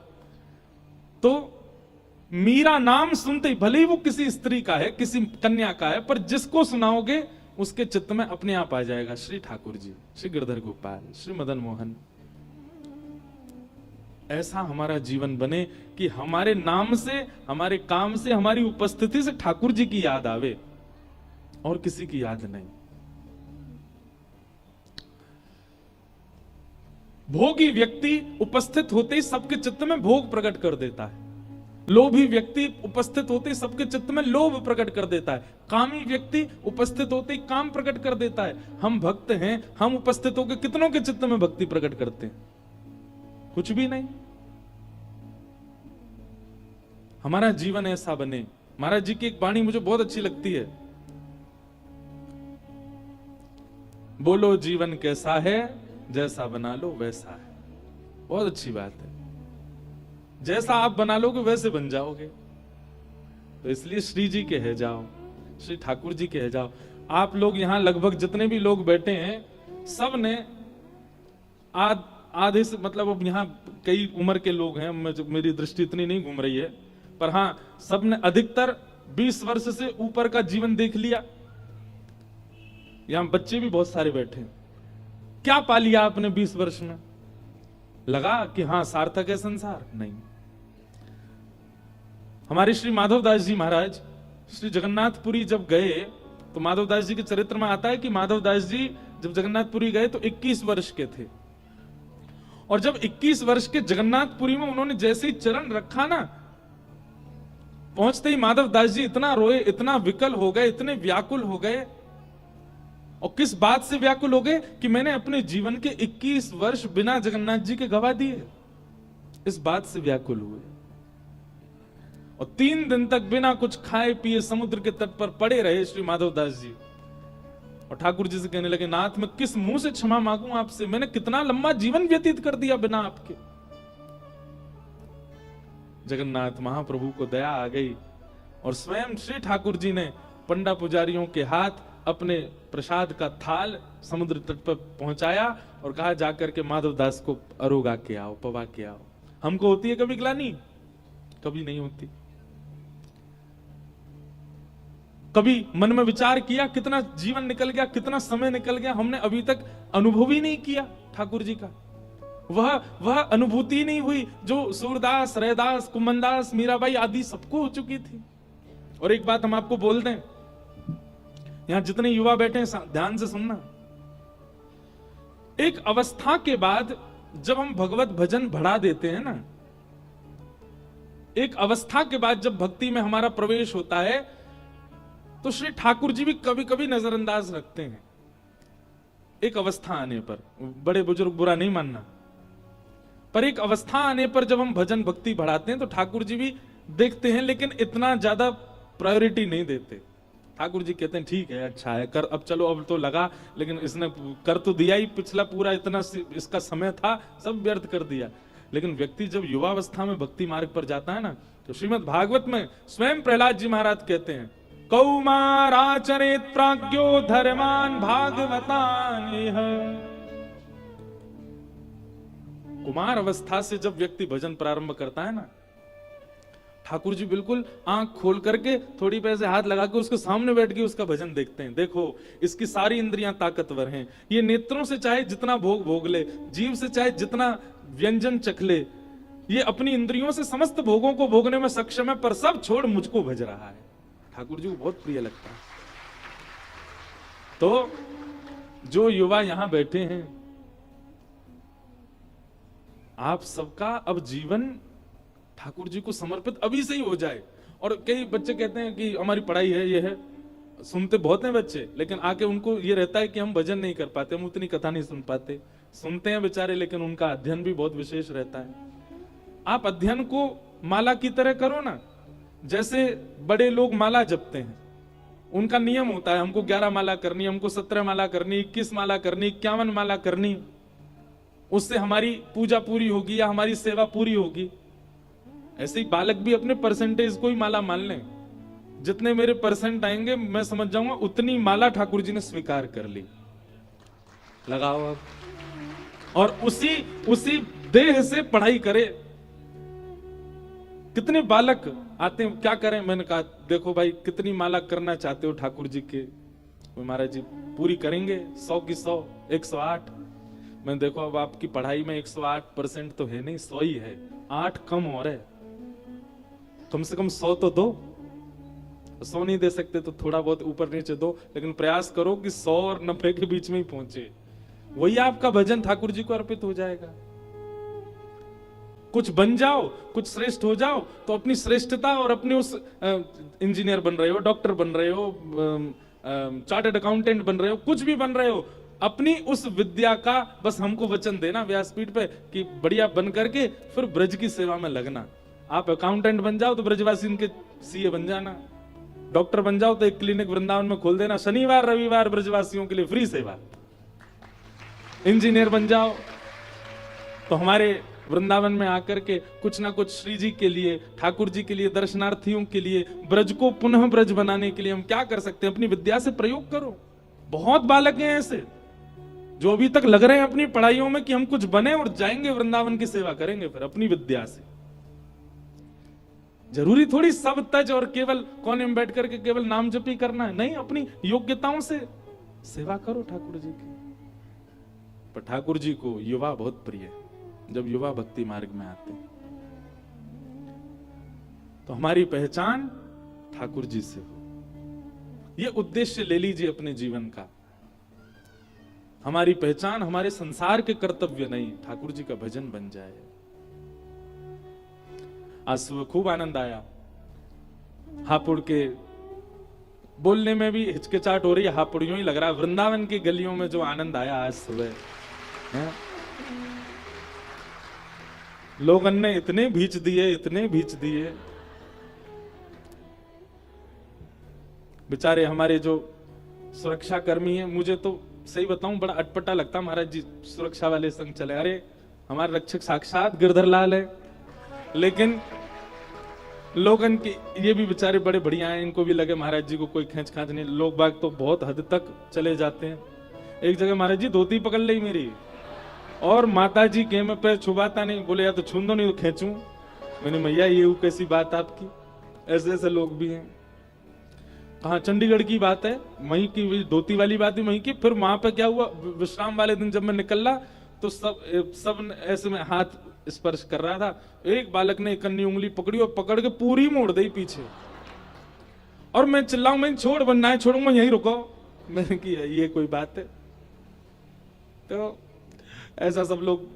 तो मीरा नाम सुनते ही, भले ही वो किसी स्त्री का है, किसी कन्या का है, पर जिसको सुनाओगे उसके चित्त में अपने आप आ जाएगा श्री ठाकुर जी, श्री गिरधर गोपाल, श्री मदन मोहन। ऐसा हमारा जीवन बने कि हमारे नाम से, हमारे काम से, हमारी उपस्थिति से ठाकुर जी की याद आवे और किसी की याद नहीं। भोगी व्यक्ति उपस्थित होते ही सबके चित्त में भोग प्रकट कर देता है, लोभी व्यक्ति उपस्थित होते ही सबके चित्त में लोभ प्रकट कर देता है, कामी व्यक्ति उपस्थित होते ही काम प्रकट कर देता है। हम भक्त हैं, हम उपस्थित होकर कितनों के चित्त में भक्ति प्रकट करते हैं? कुछ भी नहीं। हमारा जीवन ऐसा बने। महाराज जी की एक वाणी मुझे बहुत अच्छी लगती है, बोलो जीवन कैसा है, जैसा बना लो वैसा है। बहुत अच्छी बात है, जैसा आप बना लोगे वैसे बन जाओगे। तो इसलिए श्री जी के है जाओ, श्री ठाकुर जी के है जाओ। आप लोग यहां लगभग जितने भी लोग बैठे हैं, सब ने आधे से, मतलब अब यहाँ कई उम्र के लोग हैं, मेरी दृष्टि इतनी नहीं घूम रही है, पर हाँ सबने अधिकतर 20 वर्ष से ऊपर का जीवन देख लिया। यहां बच्चे भी बहुत सारे बैठे हैं। क्या पा लिया आपने 20 वर्ष में? लगा कि हाँ सार्थक है संसार? नहीं। हमारे श्री माधवदास जी महाराज श्री जगन्नाथपुरी जब गए तो माधवदास जी के चरित्र में आता है कि माधवदास जी जब जगन्नाथपुरी गए तो 21 वर्ष के थे, और जब 21 वर्ष के जगन्नाथपुरी में उन्होंने जैसे ही चरण रखा ना, पहुंचते ही माधवदास जी इतना रोए, इतना विकल हो गए, इतने व्याकुल हो गए और किस बात से व्याकुल हो गए कि मैंने अपने जीवन के 21 वर्ष बिना जगन्नाथ जी के गवा दिए, इस बात से व्याकुल हुए। और 3 दिन तक बिना कुछ खाए पिए समुद्र के तट पर पड़े रहे श्री माधवदास जी। और ठाकुर जी से कहने लगे, नाथ मैं किस मुंह से क्षमा मांगू आपसे, मैंने कितना लंबा जीवन व्यतीत कर दिया बिना आपके। जगन्नाथ महाप्रभु को दया आ गई और स्वयं श्री ठाकुर जी ने पंडा पुजारियों के हाथ अपने प्रसाद का थाल समुद्र तट पर पहुंचाया और कहा जाकर के माधवदास को अरोगा के आओ, पवा के आओ। हमको होती है कभी ग्लानि? कभी नहीं होती। कभी मन में विचार किया कितना जीवन निकल गया, कितना समय निकल गया, हमने अभी तक अनुभव ही नहीं किया ठाकुर जी का। वह अनुभूति नहीं हुई जो सूरदास, रैदास, कुमनदास, मीराबाई आदि सबको हो चुकी थी। और एक बात हम आपको बोल दें, यहां जितने युवा बैठे हैं ध्यान से सुनना, एक अवस्था के बाद जब हम भगवत भजन बढ़ा देते हैं ना, एक अवस्था के बाद जब भक्ति में हमारा प्रवेश होता है, तो श्री ठाकुर जी भी कभी कभी नजरअंदाज रखते हैं। एक अवस्था आने पर, बड़े बुजुर्ग बुरा नहीं मानना, पर एक अवस्था आने पर जब हम भजन भक्ति बढ़ाते हैं तो ठाकुर जी भी देखते हैं, लेकिन इतना ज्यादा प्रायोरिटी नहीं देते। ठाकुर जी कहते हैं ठीक है, अच्छा है, कर, अब चलो, अब तो लगा, लेकिन इसने कर तो दिया ही, पिछला पूरा इतना इसका समय था सब व्यर्थ कर दिया। लेकिन व्यक्ति जब युवावस्था में भक्ति मार्ग पर जाता है ना, तो श्रीमद् भागवत में स्वयं प्रहलाद जी महाराज कहते हैं, कौमाराचरेत प्राज्ञो धर्मान भागवतान इह। कुमार अवस्था से जब व्यक्ति भजन प्रारंभ करता है ना, ठाकुर जी बिल्कुल आंख खोल करके थोड़ी पैसे हाथ लगा के उसके सामने बैठ के उसका भजन देखते हैं। देखो इसकी सारी इंद्रियां ताकतवर हैं, ये नेत्रों से चाहे जितना भोग भोग ले, जीव से चाहे जितना व्यंजन चख ले, ये अपनी इंद्रियों से समस्त भोगों को भोगने में सक्षम है, पर सब छोड़ मुझको भज रहा है। ठाकुर जी को बहुत प्रिय लगता है। तो जो युवा यहां बैठे हैं, आप सबका अब जीवन ठाकुर जी को समर्पित अभी से ही हो जाए। और कई बच्चे कहते हैं कि हमारी पढ़ाई है, ये है, सुनते बहुत हैं बच्चे, लेकिन आके उनको ये रहता है कि हम भजन नहीं कर पाते, हम उतनी कथा नहीं सुन पाते। सुनते हैं बेचारे, लेकिन उनका अध्ययन भी बहुत विशेष रहता है। आप अध्ययन को माला की तरह करो ना, जैसे बड़े लोग माला जपते हैं, उनका नियम होता है, हमको 11 माला करनी, हमको 17 माला करनी, 21 माला करनी, 51 माला करनी, उससे हमारी पूजा पूरी होगी या हमारी सेवा पूरी होगी। ऐसे ही बालक भी अपने परसेंटेज को ही माला मान लें, जितने मेरे परसेंट आएंगे मैं समझ जाऊंगा उतनी माला ठाकुर जी ने स्वीकार कर ली। लगाओ अब, और उसी देह से पढ़ाई करे। कितने बालक आते हैं, क्या करें, मैंने कहा देखो भाई कितनी माला करना चाहते हो ठाकुर जी के? महाराज जी पूरी करेंगे, 100 की 100, 108। मैं देखो अब आपकी पढ़ाई में 108% तो है नहीं, 100 ही है, 8 कम हो रहे, कम से कम 100 तो दो। 100 नहीं दे सकते तो थोड़ा बहुत ऊपर नीचे दो, लेकिन प्रयास करो कि 100 और 90 के बीच में ही पहुंचे। वही आपका भजन ठाकुर जी को अर्पित हो जाएगा। कुछ बन जाओ, कुछ श्रेष्ठ हो जाओ, तो अपनी श्रेष्ठता और अपने उस इंजीनियर बन रहे हो, डॉक्टर बन रहे हो, चार्टर्ड अकाउंटेंट बन रहे हो, कुछ भी बन रहे हो, अपनी उस विद्या का बस हमको वचन देना व्यासपीठ पे कि बढ़िया बन करके फिर ब्रज की सेवा में लगना। आप अकाउंटेंट बन जाओ तो ब्रजवासी इनके सीए बन जाना, डॉक्टर बन जाओ तो एक क्लिनिक वृंदावन में खोल देना, शनिवार रविवार ब्रजवासियों के लिए फ्री सेवा। इंजीनियर बन जाओ तो हमारे वृंदावन में आकर के कुछ ना कुछ श्री जी के लिए, ठाकुर जी के लिए, दर्शनार्थियों के लिए, ब्रज को पुनः ब्रज बनाने के लिए हम क्या कर सकते हैं? अपनी विद्या से प्रयोग करो। बहुत बालक हैं ऐसे जो अभी तक लग रहे हैं अपनी पढ़ाइयों में कि हम कुछ बने और जाएंगे वृंदावन की सेवा करेंगे फिर अपनी विद्या से। जरूरी थोड़ी सब तज और केवल कोने में बैठ करके केवल नाम जपी करना है, नहीं, अपनी योग्यताओं से सेवा करो ठाकुर जी की। पर ठाकुर जी को युवा बहुत प्रिय है। जब युवा भक्ति मार्ग में आते हैं तो हमारी पहचान ठाकुर जी से हो, यह उद्देश्य ले लीजिए अपने जीवन का। हमारी पहचान हमारे संसार के कर्तव्य नहीं, ठाकुर जी का भजन बन जाए। आज सुबह खूब आनंद आया, हापुड़ के बोलने में भी हिचकिचाहट हो रही है, हापुड़ियों ही लग रहा है। वृंदावन की गलियों में जो आनंद आया आज सुबह, हैं? लोगन ने इतने भींच दिए, इतने भींच दिए। बेचारे हमारे जो सुरक्षा कर्मी हैं, मुझे तो सही बताऊं बड़ा अटपटा लगता महाराज जी सुरक्षा वाले संग चले। अरे हमारे रक्षक साक्षात गिरधर लाल है, लेकिन लोगन की ये भी बेचारे बड़े बढ़िया हैं, इनको भी लगे महाराज जी को कोई खेच खाच नहीं। लोग बाग तो बहुत हद तक चले जाते हैं। एक जगह महाराज जी धोती पकड़ ली मेरी, और माता जी के में पैर छुपाता नहीं, बोले या तो छून दो नहीं तो खींचूं। मैंने मैया ये कैसी बात आपकी, ऐसे ऐसे लोग भी हैं। कहा चंडीगढ़ की बात है, वहीं की धोती वाली बात है वहीं की। फिर वहां पे क्या हुआ, विश्राम वाले दिन जब मैं निकला तो सब ऐसे में हाथ स्पर्श कर रहा था। एक बालक ने कन्नी उंगली पकड़ी और पकड़ के पूरी मोड़ दी पीछे, और मैं चिल्लाऊं, मैं छोड़ बनना है, छोड़ूंगा यहीं रुको। मैंने किया ये कोई बात है। तो ऐसा सब लोग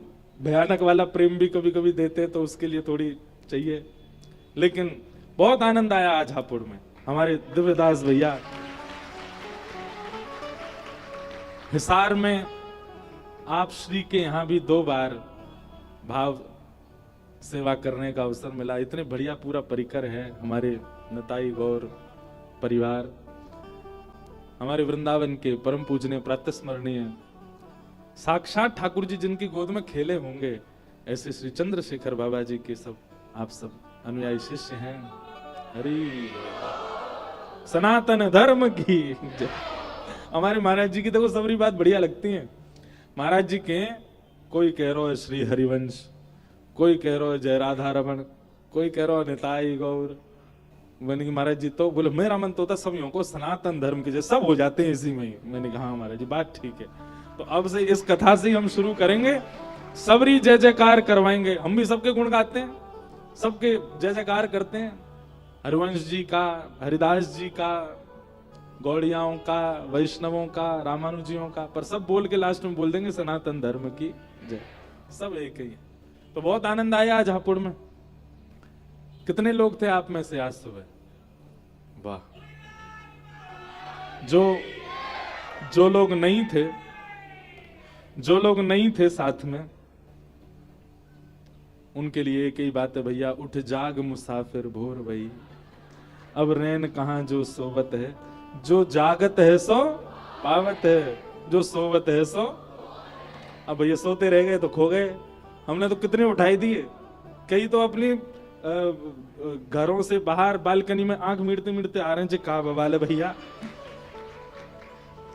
भयानक वाला प्रेम भी कभी कभी देते, तो उसके लिए थोड़ी चाहिए। लेकिन बहुत आनंद आया आज हापुड़ में। हमारे दिव्यदास भैया हिसार में आप श्री के यहां भी 2 बार भाव सेवा करने का अवसर मिला। इतने बढ़िया पूरा परिकर है हमारे नताई गौर परिवार, हमारे वृंदावन के परम पूजनीय प्रातस्मरणीय साक्षात ठाकुर जी जिनकी गोद में खेले होंगे, ऐसे श्री चंद्रशेखर बाबा जी के सब आप सब अनुयायी शिष्य हैं। हरि सनातन धर्म की जय। हमारे महाराज जी की देखो सबरी बात बढ़िया लगती है। महाराज जी के कोई कह रहा है श्री हरिवंश, कोई कह रहा है जय राधा रमन, कोई कह रहा है निताई गौर। मैंने कहा महाराज जी तो बोले मेरा मन तो होता सभी को सनातन धर्म के जैसे सब हो जाते हैं इसी में ही। मैंने कहा हाँ महाराज जी बात ठीक है। तो अब से इस कथा से ही हम शुरू करेंगे, सबरी जय जयकार करवाएंगे। हम भी सबके गुण गाते हैं, सबके जय जयकार करते हैं, हरिवंश जी का, हरिदास जी का, गौड़ियाओं का, वैष्णवों का, रामानुजियों का, पर सब बोल के लास्ट में बोल देंगे सनातन धर्म की जय। सब एक ही है। तो बहुत आनंद आया आज हापुड़ में। कितने लोग थे आप में से आज सुबह? वाह। जो लोग नहीं थे, जो लोग नहीं थे साथ में, उनके लिए एक ही बात है भैया, उठ जाग मुसाफिर भोर भई, अब रैन कहां जो सोवत है, जो जागत है सो पावत है, जो सोवत है सो। अब भैया सोते रह गए तो खो गए। हमने तो कितने उठाई दिए, कई तो अपनी घरों से बाहर बालकनी में आंख मीड़ते मीड़ते आ रहे हैं। का बवाल भैया,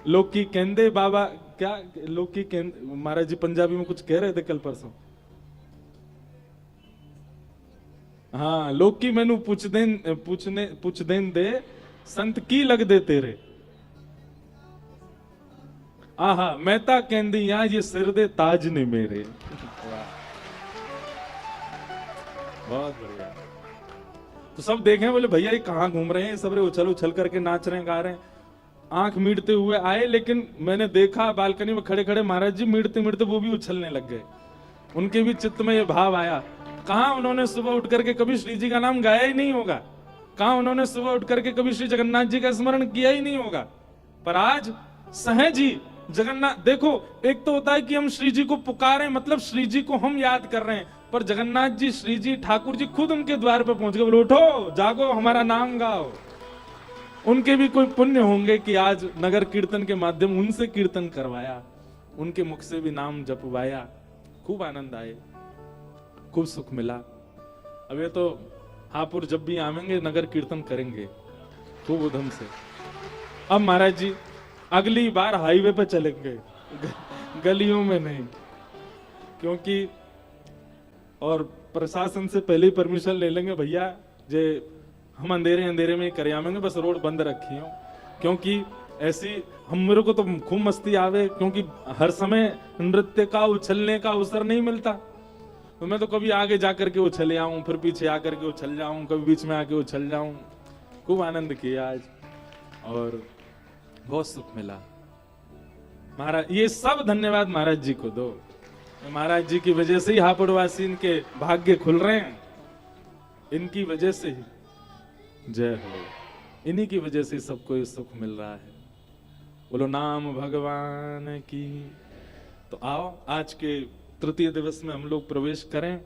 लोग की कहते बाबा क्या, लोग की महाराज जी पंजाबी में कुछ कह रहे थे कल परसों। हाँ, लोग की मैनू पूछ देन दे संत की लग दे तेरे। आहा मेहता कहंदी या ये सिर दे ताज ने मेरे। बहुत बढ़िया। तो सब देखें बोले भैया ये कहाँ घूम रहे हैं, सब रे उछल उछल करके नाच रहे हैं, गा रहे हैं, आंख मीटते हुए आए। लेकिन मैंने देखा बालकनी में खड़े खड़े महाराज जी मीटते मीटते वो भी उछलने लग गए। उनके भी चित्त में ये भाव आया। कहा उन्होंने सुबह उठ करके कभी श्री जी का नाम गाया ही नहीं होगा, कहा उन्होंने सुबह उठ करके कभी श्री जगन्नाथ जी का स्मरण किया ही नहीं होगा, पर आज सहज ही जगन्नाथ। देखो एक तो होता है कि हम श्री जी को पुकारें, मतलब श्री जी को हम याद कर रहे हैं, पर जगन्नाथ जी, श्री जी, ठाकुर जी खुद उनके द्वार पर पहुंच गए, बोले उठो जागो हमारा नाम गाओ। उनके भी कोई पुण्य होंगे कि आज नगर कीर्तन के माध्यम उनसे कीर्तन करवाया, उनके मुख से भी नाम जपवाया। खूब आनंद आए, खूब सुख मिला। अब ये तो हापुड़ जब भी आवेंगे नगर कीर्तन करेंगे खूब उधम से। अब महाराज जी अगली बार हाईवे पे चलेंगे, गलियों में नहीं, क्योंकि और प्रशासन से पहले ही परमिशन ले लेंगे भैया, जे हम अंधेरे अंधेरे में कर आवेंगे, बस रोड बंद रखी हो। क्योंकि ऐसी हम मेरे को तो खूब मस्ती आवे, क्योंकि हर समय नृत्य का उछलने का अवसर नहीं मिलता। तो मैं तो कभी आगे जाकर के उछल आऊं, फिर पीछे आकर के उछल जाऊं, कभी बीच में आके उछल जाऊं। खूब आनंद किया आज और बहुत सुख मिला। महाराज ये सब धन्यवाद महाराज जी को दो। महाराज जी की वजह से ही हापुड़वासी इनके भाग्य खुल रहे हैं, इनकी वजह से ही। जय हो। इन्हीं की वजह से सबको ये सुख मिल रहा है। बोलो नाम भगवान की। तो आओ आज के तृतीय दिवस में हम लोग प्रवेश करें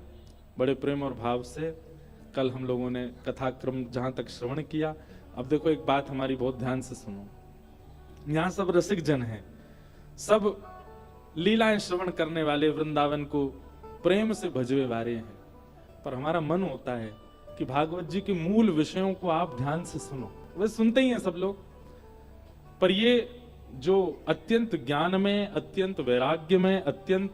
बड़े प्रेम और भाव से। कल हम लोगों ने कथाक्रम जहां तक श्रवण किया, अब देखो एक बात हमारी बहुत ध्यान से सुनो। यहां सब रसिक जन हैं, सब लीलाएं श्रवण करने वाले, वृंदावन को प्रेम से भजवे वाले हैं, पर हमारा मन होता है कि भागवत जी के मूल विषयों को आप ध्यान से सुनो। वे सुनते ही हैं सब लोग, पर ये जो अत्यंत ज्ञान में, अत्यंत वैराग्य में, अत्यंत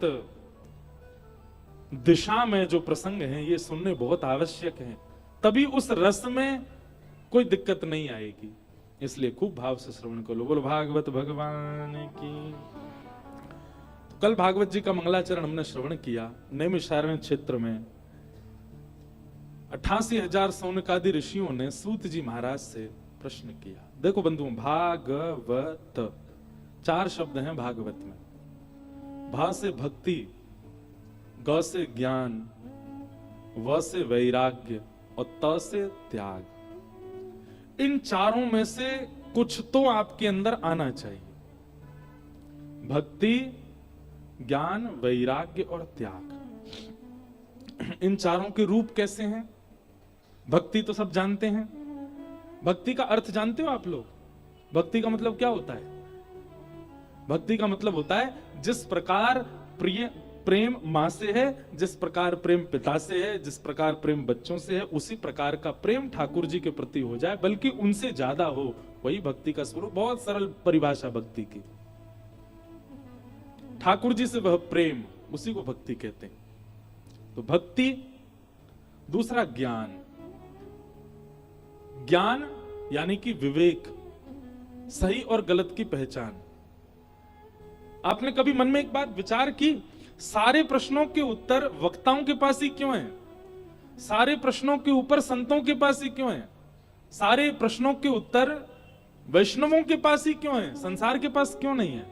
दिशा में जो प्रसंग हैं, ये सुनने बहुत आवश्यक हैं, तभी उस रस में कोई दिक्कत नहीं आएगी। इसलिए खूब भाव से श्रवण करो। बोलो भागवत भगवान की। तो कल भागवत जी का मंगलाचरण हमने श्रवण किया। नैमिषारण्य क्षेत्र में 88,000 सौनकादि ऋषियों ने सूत जी महाराज से प्रश्न किया। देखो बंधुओं, भागवत 4 शब्द हैं भागवत में। भा से भक्ति, ग से ज्ञान, व से वैराग्य और त से त्याग। इन चारों में से कुछ तो आपके अंदर आना चाहिए। भक्ति, ज्ञान, वैराग्य और त्याग। इन चारों के रूप कैसे हैं? भक्ति तो सब जानते हैं। भक्ति का अर्थ जानते हो आप लोग? भक्ति का मतलब क्या होता है? भक्ति का मतलब होता है जिस प्रकार प्रेम मां से है, जिस प्रकार प्रेम पिता से है, जिस प्रकार प्रेम बच्चों से है, उसी प्रकार का प्रेम ठाकुर जी के प्रति हो जाए, बल्कि उनसे ज्यादा हो, वही भक्ति का स्वरूप। बहुत सरल परिभाषा भक्ति की। ठाकुर जी से वह प्रेम, उसी को भक्ति कहते हैं। तो भक्ति। दूसरा ज्ञान। ज्ञान यानी कि विवेक, सही और गलत की पहचान। आपने कभी मन में एक बात विचार की, सारे प्रश्नों के उत्तर वक्ताओं के पास ही क्यों हैं? सारे प्रश्नों के ऊपर संतों के पास ही क्यों हैं? सारे प्रश्नों के उत्तर वैष्णवों के पास ही क्यों हैं? संसार के पास क्यों नहीं है?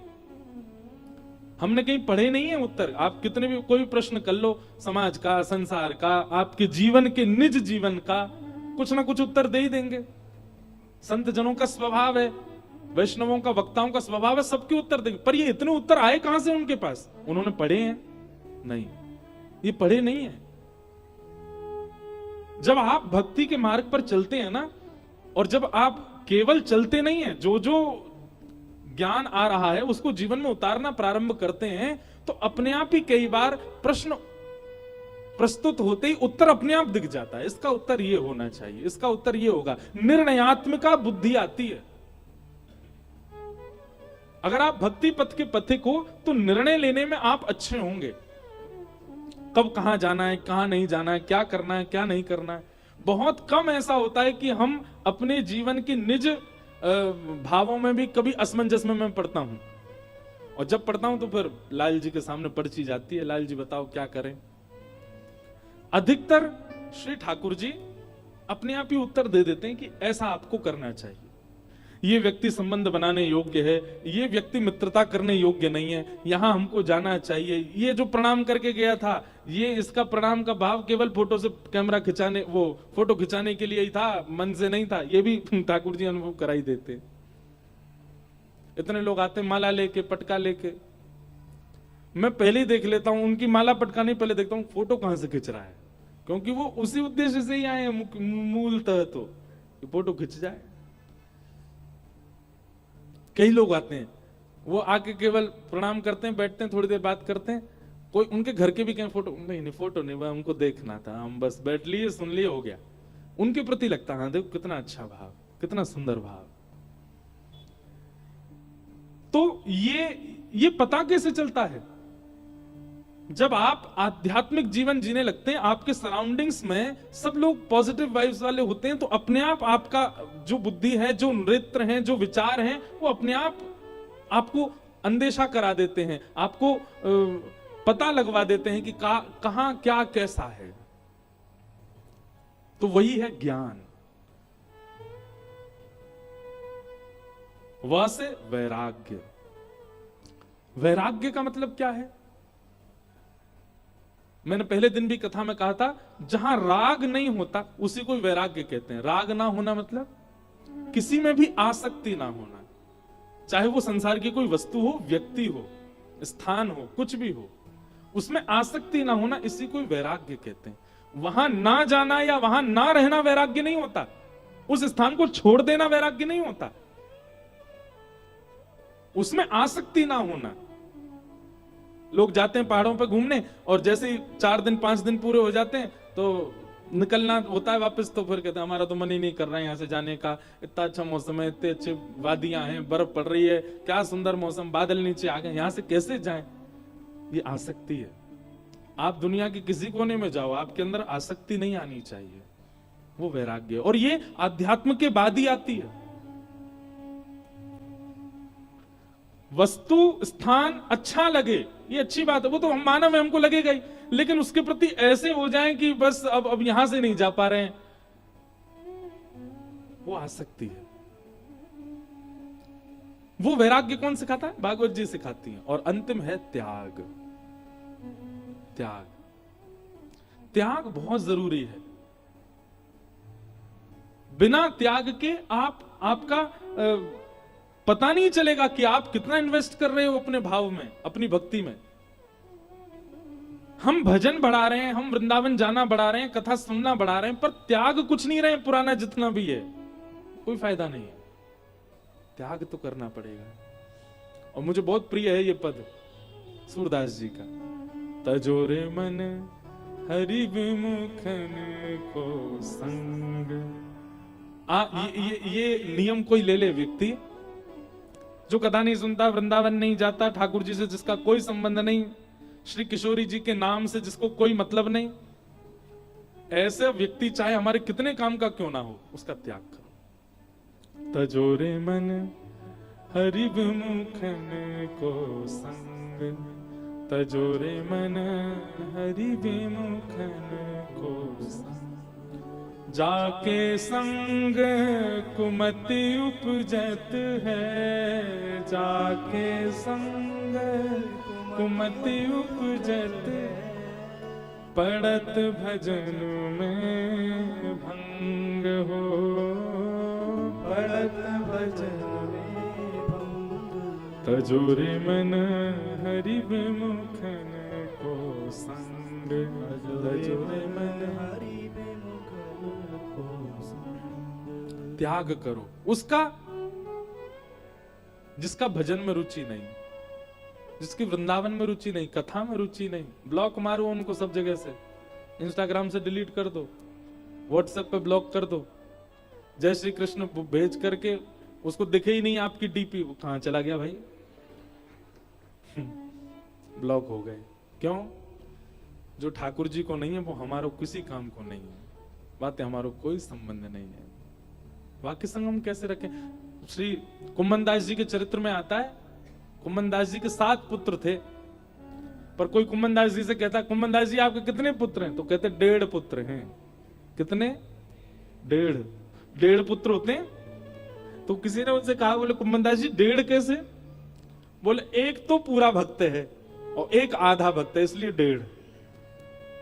हमने कहीं पढ़े नहीं है उत्तर। आप कितने भी कोई प्रश्न कर लो, समाज का, संसार का, आपके जीवन के, निज जीवन का, कुछ ना कुछ उत्तर दे ही देंगे। संत जनों का स्वभाव है, वैष्णवों का, वक्ताओं का स्वभाव है, सबके उत्तर देंगे। पर ये इतने उत्तर आए कहां से उनके पास? उन्होंने पढ़े हैं? नहीं, ये पढ़े नहीं है। जब आप भक्ति के मार्ग पर चलते हैं ना, और जब आप केवल चलते नहीं है, जो जो ज्ञान आ रहा है उसको जीवन में उतारना प्रारंभ करते हैं, तो अपने आप ही कई बार प्रश्न प्रस्तुत होते ही उत्तर अपने आप दिख जाता है। इसका उत्तर ये होना चाहिए, इसका उत्तर ये होगा। निर्णयात्मिका बुद्धि आती है। अगर आप भक्ति पथ के पथिक हो तो निर्णय लेने में आप अच्छे होंगे। कब कहां जाना है, कहां नहीं जाना है, क्या करना है, क्या नहीं करना है। बहुत कम ऐसा होता है कि हम अपने जीवन के निज भावों में भी कभी असमंजस में मैं पढ़ता हूं, और जब पढ़ता हूं तो फिर लाल जी के सामने पर्ची जाती है, लाल जी बताओ क्या करें। अधिकतर श्री ठाकुर जी अपने आप ही उत्तर दे देते हैं कि ऐसा आपको करना चाहिए, ये व्यक्ति संबंध बनाने योग्य है, ये व्यक्ति मित्रता करने योग्य नहीं है, यहां हमको जाना चाहिए। ये जो प्रणाम करके गया था, ये इसका प्रणाम का भाव केवल फोटो से कैमरा खिंचाने, वो फोटो खिंचाने के लिए ही था, मन से नहीं था। ये भी ठाकुर जी अनुभव कराई देते। इतने लोग आते माला लेके, पटका लेके, मैं पहले ही देख लेता हूं उनकी माला पटका नहीं, पहले देखता हूं फोटो कहां से खिंच रहा है, क्योंकि वो उसी उद्देश्य से ही आए हैं मूलतः, तो फोटो खिंच जाए। कई लोग आते हैं, वो आके केवल प्रणाम करते हैं, बैठते हैं, थोड़ी देर बात करते हैं। कोई उनके घर के भी कहें फोटो नहीं, फोटो नहीं, वह हमको देखना था, हम बस बैठ लिए, सुन लिए, हो गया। उनके प्रति लगता है, हाँ देखो कितना अच्छा भाव, कितना सुंदर भाव। तो ये पता कैसे चलता है? जब आप आध्यात्मिक जीवन जीने लगते हैं, आपके सराउंडिंग्स में सब लोग पॉजिटिव वाइब्स वाले होते हैं, तो अपने आप आपका जो बुद्धि है, जो नृत्य हैं, जो विचार हैं, वो अपने आप आपको अंदेशा करा देते हैं, आपको पता लगवा देते हैं कि कहां क्या कैसा है। तो वही है ज्ञान। वह से वैराग्य। वैराग्य का मतलब क्या है? मैंने पहले दिन भी कथा में कहा था, जहां राग नहीं होता उसी को वैराग्य कहते हैं। राग ना होना मतलब किसी में भी आसक्ति ना होना, चाहे वो संसार की कोई वस्तु हो, व्यक्ति हो, स्थान हो, कुछ भी हो, उसमें आसक्ति ना होना, इसी को वैराग्य कहते हैं। वहां ना जाना या वहां ना रहना वैराग्य नहीं होता, उस स्थान को छोड़ देना वैराग्य नहीं होता, उसमें आसक्ति ना होना। लोग जाते हैं पहाड़ों पर घूमने और जैसे ही 4 दिन 5 दिन पूरे हो जाते हैं तो निकलना होता है वापस, तो फिर कहते हैं हमारा तो मन ही नहीं कर रहा है यहां से जाने का, इतना अच्छा मौसम है, इतने अच्छे वादियां हैं, बर्फ पड़ रही है, क्या सुंदर मौसम, बादल नीचे आ गए, यहां से कैसे जाएं। ये आसक्ति है। आप दुनिया के किसी कोने में जाओ, आपके अंदर आसक्ति नहीं आनी चाहिए, वो वैराग्य है। और ये आध्यात्म के बाद ही आती है। वस्तु स्थान अच्छा लगे, ये अच्छी बात है, वो तो हम मानव है, हमको लगेगा ही, लेकिन उसके प्रति ऐसे हो जाए कि बस अब यहां से नहीं जा पा रहे हैं, वो आसक्ति है। वो वैराग्य कौन सिखाता है? भागवत जी सिखाती है। और अंतिम है त्याग। त्याग, त्याग बहुत जरूरी है। बिना त्याग के आपका पता नहीं चलेगा कि आप कितना इन्वेस्ट कर रहे हो अपने भाव में, अपनी भक्ति में। हम भजन बढ़ा रहे हैं, हम वृंदावन जाना बढ़ा रहे हैं, कथा सुनना बढ़ा रहे हैं, पर त्याग कुछ नहीं रहे, पुराना जितना भी है, कोई फायदा नहीं है। त्याग तो करना पड़ेगा। और मुझे बहुत प्रिय है ये पद सूरदास जी का, तजोरे मन हरि विमुखन को संग। ये नियम कोई ले ले व्यक्ति जो कथा नहीं सुनता, वृंदावन नहीं जाता, ठाकुर जी से जिसका कोई संबंध नहीं, श्री किशोरी जी के नाम से जिसको कोई मतलब नहीं, ऐसे व्यक्ति चाहे हमारे कितने काम का क्यों ना हो, उसका त्याग करो। तजोरे मन हरि विमुखन को संग, तजोरे मन हरि विमुखन को संग। जाके संग कुमति उपजत है, जाके संग कुमति उपजत, पड़त भजन में भंग हो, पड़त भजन में भंग। तजोरे मन हरि विमुखन को संग, तजोरे मन हरि त्याग करो उसका जिसका भजन में रुचि नहीं, जिसकी वृंदावन में रुचि नहीं, कथा में रुचि नहीं। ब्लॉक मारो उनको सब जगह से, इंस्टाग्राम से डिलीट कर दो, व्हाट्सएप पे ब्लॉक कर दो, जय श्री कृष्ण भेज करके उसको दिखे ही नहीं आपकी डीपी, वो कहां चला गया भाई, ब्लॉक हो गए। क्यों? जो ठाकुर जी को नहीं है वो हमारो किसी काम को नहीं है, बातें हमारो कोई संबंध नहीं है। वाक्य संगम कैसे रखें? श्री कुम्मन दास जी के चरित्र में आता है, कुम्मन दास जी के 7 पुत्र थे, पर कोई कुम्मन दास जी से कहता, कुम्मन दास जी आपके कितने पुत्र हैं? तो कहते 1.5 पुत्र हैं। कितने? 1.5 पुत्र होते हैं। तो किसी ने उनसे कहा, बोले कुम्मन दास जी 1.5 कैसे? बोले एक तो पूरा भक्त है और एक आधा भक्त है, इसलिए 1.5।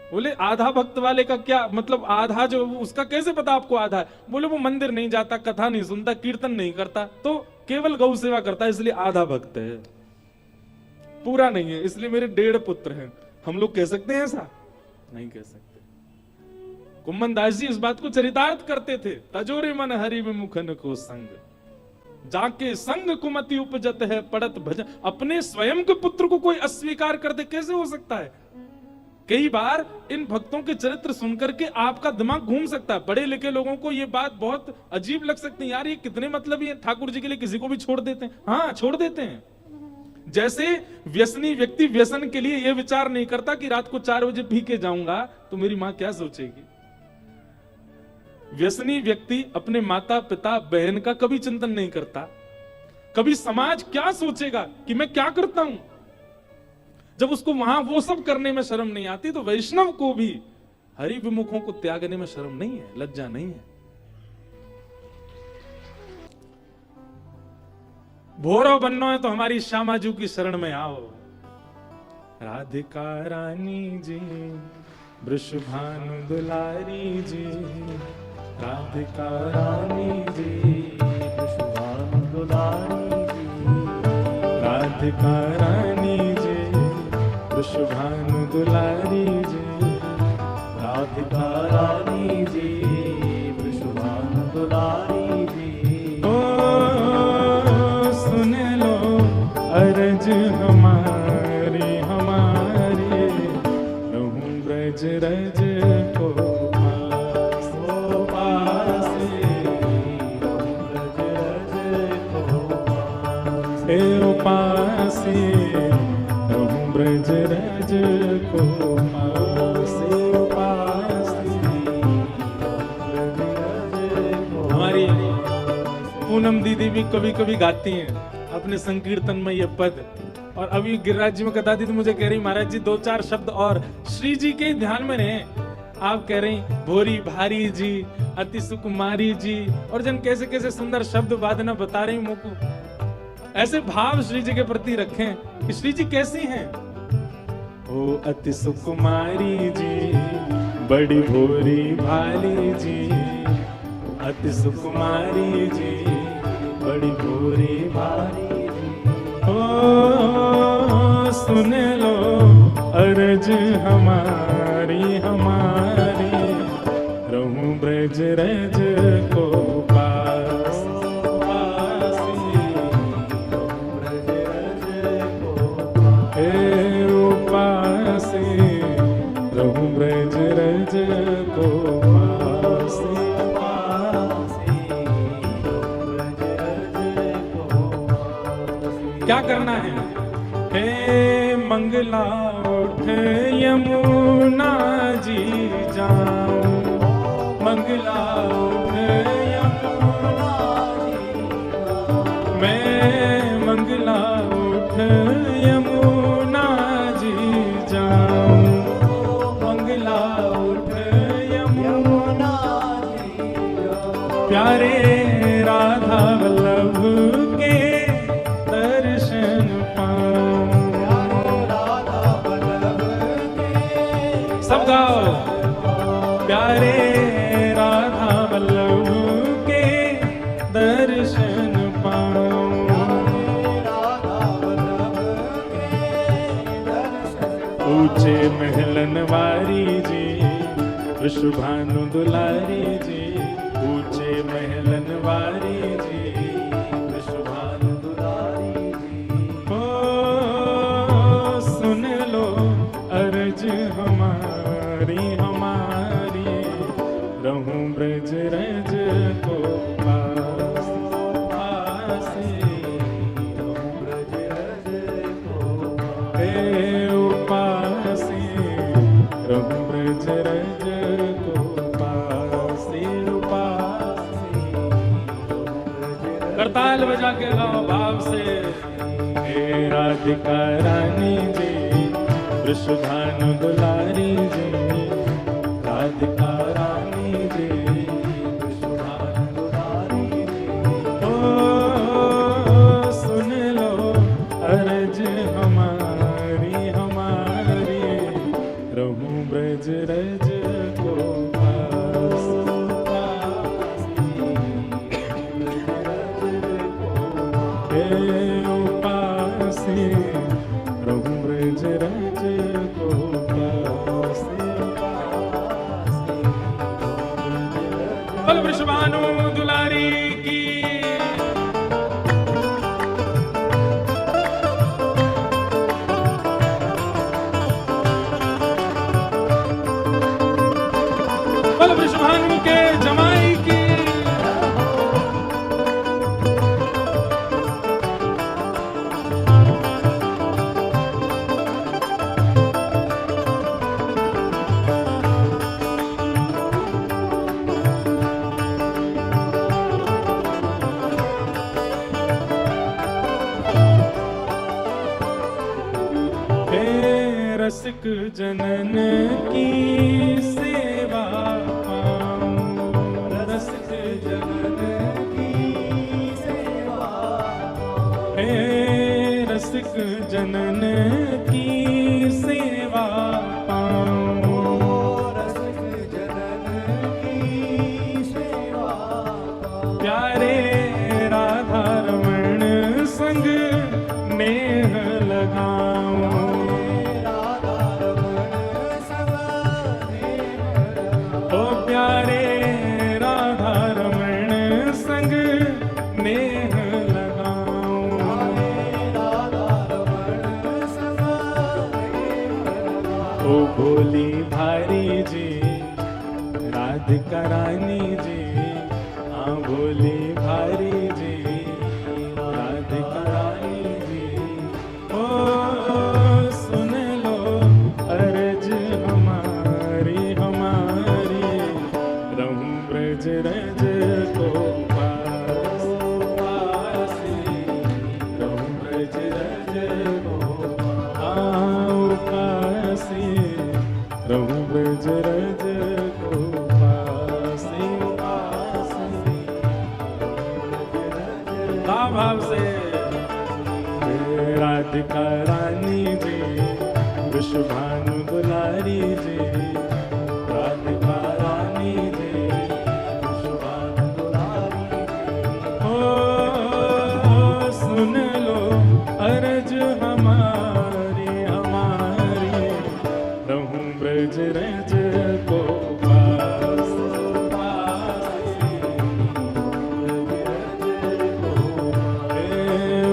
बोले आधा भक्त वाले का क्या मतलब? आधा जो उसका कैसे पता आपको आधा है? बोले वो मंदिर नहीं जाता, कथा नहीं सुनता, कीर्तन नहीं करता, तो केवल गौ सेवा करता है, इसलिए आधा भक्त है, पूरा नहीं है, इसलिए मेरे 1.5 पुत्र हैं। हम लोग कह सकते हैं ऐसा? नहीं कह सकते। कुम्मन दास जी इस बात को चरितार्थ करते थे, तजोरे मन हरि विमुखन को संग, जाके संग कुमति उपजत है, पड़त भजन। अपने स्वयं के पुत्र को कोई अस्वीकार कर दे, कैसे हो सकता है? कई बार इन भक्तों के चरित्र सुनकर के आपका दिमाग घूम सकता है। बड़े लिखे लोगों को ये बात बहुत अजीब लग सकती है, यार ये कितने मतलब ही है, ठाकुर जी के लिए किसी को भी छोड़ देते हैं। हाँ, छोड़ देते हैं। जैसे व्यसनी व्यक्ति व्यसन के लिए यह विचार नहीं करता कि रात को 4 बजे पी के जाऊंगा तो मेरी मां क्या सोचेगी। व्यसनी व्यक्ति अपने माता पिता बहन का कभी चिंतन नहीं करता, कभी समाज क्या सोचेगा कि मैं क्या करता हूं। जब उसको वहां वो सब करने में शर्म नहीं आती, तो वैष्णव को भी हरि विमुखों को त्यागने में शर्म नहीं है, लज्जा नहीं है। भोरो बनना है तो हमारी श्यामाजू की शरण में आओ। राधिका रानी जी, वृषभानु दुलारी जी, राधिका रानी जी, राधिका रानी जी वृषभानु दुलारी जी, राधिका रानी जी वृषभानु दुलारी जी। ओ सुन लो अरज हमारी हमारी, रहूं ब्रज रज को पास, ओ पासे रहूं ब्रज रज को पास, हे उपासी रहूं ब्रज रज को पास, उपासी ब्रज रज को। हमारी पूनम दीदी भी कभी कभी गाती हैं अपने संकीर्तन में ये पद, और अभी गिरिराज जी में कथा थी तो मुझे कह रही महाराज जी दो चार शब्द और श्री जी के ध्यान में रहे। आप कह रही भोरी भारी जी, अति सुकुमारी जी, और जन कैसे कैसे सुंदर शब्द वादना बता रही मुझको। ऐसे भाव श्री जी के प्रति रखें कि श्री जी कैसी हैं। ओ अति सुकुमारी जी, बड़ी भोरी भाली जी, अति सुकुमारी जी, बड़ी भोरी भाली जी। ओ सुन लो अरज हमारी हमारी, रहूं ब्रज रज को पास, पासी रहूं ब्रज रज को पास, हे उपासी रहूं ब्रज रज को पास, पासे रहूं ब्रज रज को पास। क्या करना है। हे मंगला उठ यमुना जी जाऊं, मंगला उठ यमुना जी, मैं मंगला उठ यमुना जी जाऊं, मंगला उठ यमुना जी प्यारे राधा वल्लभ के दर्शन पाऊं। राधा वल्लभ के सब गाओ। प्यारे राधा वल्लभ के दर्शन पाऊं। राधा वल्लभ के दर्शन। ऊंचे महलन वारी जी वृषभानु दुलारी जी, ऊंचे महलन वारी जी वृषभानु दुलारी जी। ओ सुन लो अरज हमारी हमारी, रहूं ब्रज रज को पास, पासी रहूं ब्रज रज को पास, हे उपासी रहूं ब्रज रज को पास, उपासी करताल बजा के गाओ भाव से। हे राधिका रानी जी वृषभानु दुलारी जी, राधिका रानी जी वृषभानु दुलारी जी। ओ सुन लो अरज हमारी हमारी, रहूं ब्रज रज को पास, हे उपासी रहूं ब्रज रज को पास। बोल वृषभानु दुलारी की। बोल वृषभानु के जमाई की। रसिक जनन की सेवा पाऊं, रसिक जनन की सेवा पाऊं, हे रसिक जनन की सेवा पाऊं, रसिक जनन की सेवा पाऊं, प्यारे राधा रमण संग नेह बोली भारी जी राधिका रानी जी, हाँ बोली भारी जी राधिका रानी जी। ओ सुन लो अर्ज हमारी हमारी, रहूं ब्रज रज को पास पासी, रहूं ब्रज रज को आओ पासी, रहूं ब्रज रज को पासी पासी। भाव से राधिका रानी जी विश्वभानु दुलारी जी, राधिका रानी जी विश्वभानु दुलारी जी। ओ सुन लो अर्ज हमारी हमारी, रहूं ब्रज रज को पास पासी,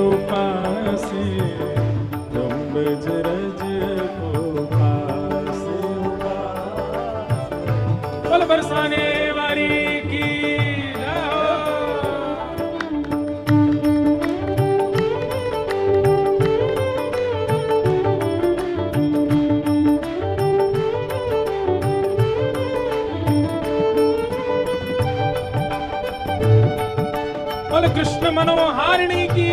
उपासी, रहूं ब्रज रज को पास पासी। बोल बरसाने वाली की जय हो। बोल कृष्ण मनोहारिणी की।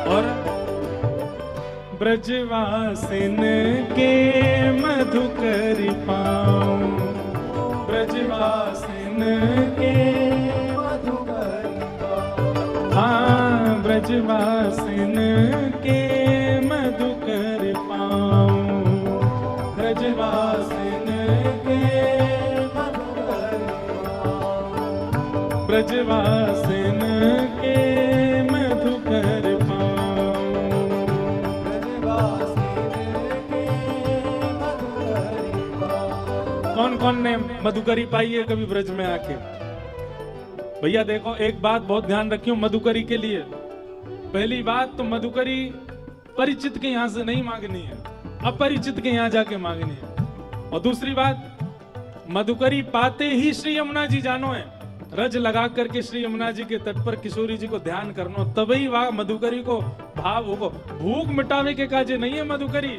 और ब्रजवासिन के मधुकर पाऊं, ब्रजवासिन के मधुकर हाँ ब्रजवासिन के मधुकर पाऊं, ब्रजवासिन के मधुकर ब्रजवासिन के मधुकर पाऊं। कौन कौन ने मधुकरी पाई है कभी ब्रज में आके? भैया देखो एक बात बहुत ध्यान रखियो मधुकरी के लिए। पहली बात तो मधुकरी परिचित के यहाँ से नहीं मांगनी है, अपरिचित के यहाँ जाके मांगनी है। और दूसरी बात, मधुकरी पाते ही श्री यमुना जी जानो है, रज लगा करके श्री यमुना जी के तट पर किशोरी जी को ध्यान करनो, तभी वह मधुकरी को भाव होगा। भूख मिटावे के काजे नहीं है मधुकरी,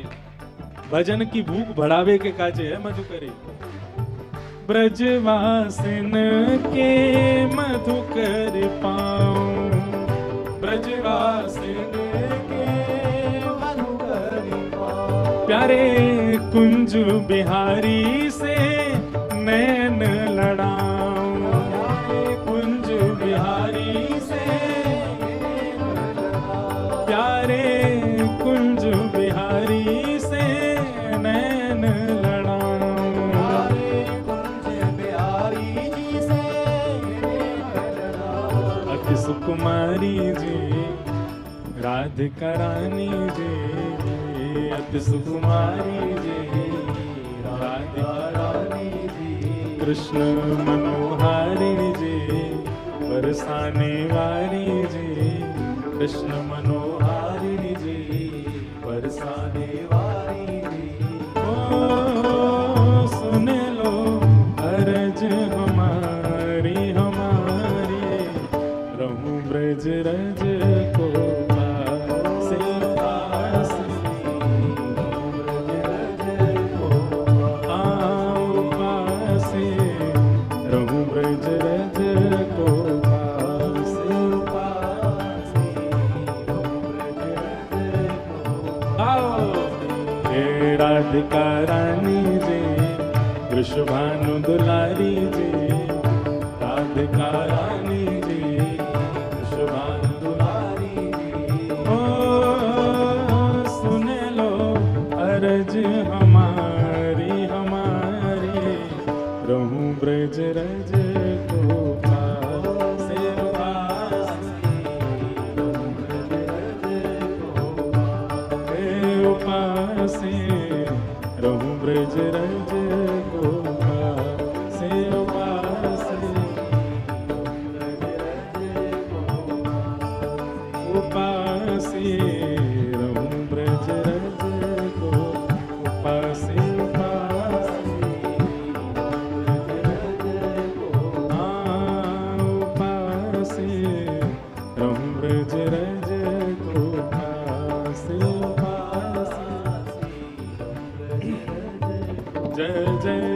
भजन की भूख बढ़ावे के काजे है मधुकरी। ब्रजवासिन के मधुकर पाऊं, ब्रजवासिन के मधुकर प्यारे कुंज बिहारी से नैन लड़ाऊं, कुंज बिहारी से प्यारे कुंज बिहारी से नैन लड़ाऊं, अति सुकुमारी जी राधिका रानी जी, अति सुकुमारी जी राधिका रानी जी, कृष्ण मनोहारिणी जी बरसाने वाली जी, कृष्ण मनोहारिणी जी बरसाने वाली जी। ओ सुन लो अर्ज हमारी हमारी, रहूं ब्रज रज को पास पास, आओ पास, रहूं ब्रज रज को पास पास, आओ हे राधिका रानी जी विश्वभानु दुलारी जी, राधिका रानी जी विश्वभानु दुलारी जी। ओ सुन लो अर्ज हमारी हमारी, रहूं ब्रज रज को पास पास, उपासी रम ब्रज रज को उपासी उपासी रम ब्रज रज को उपासी जय जय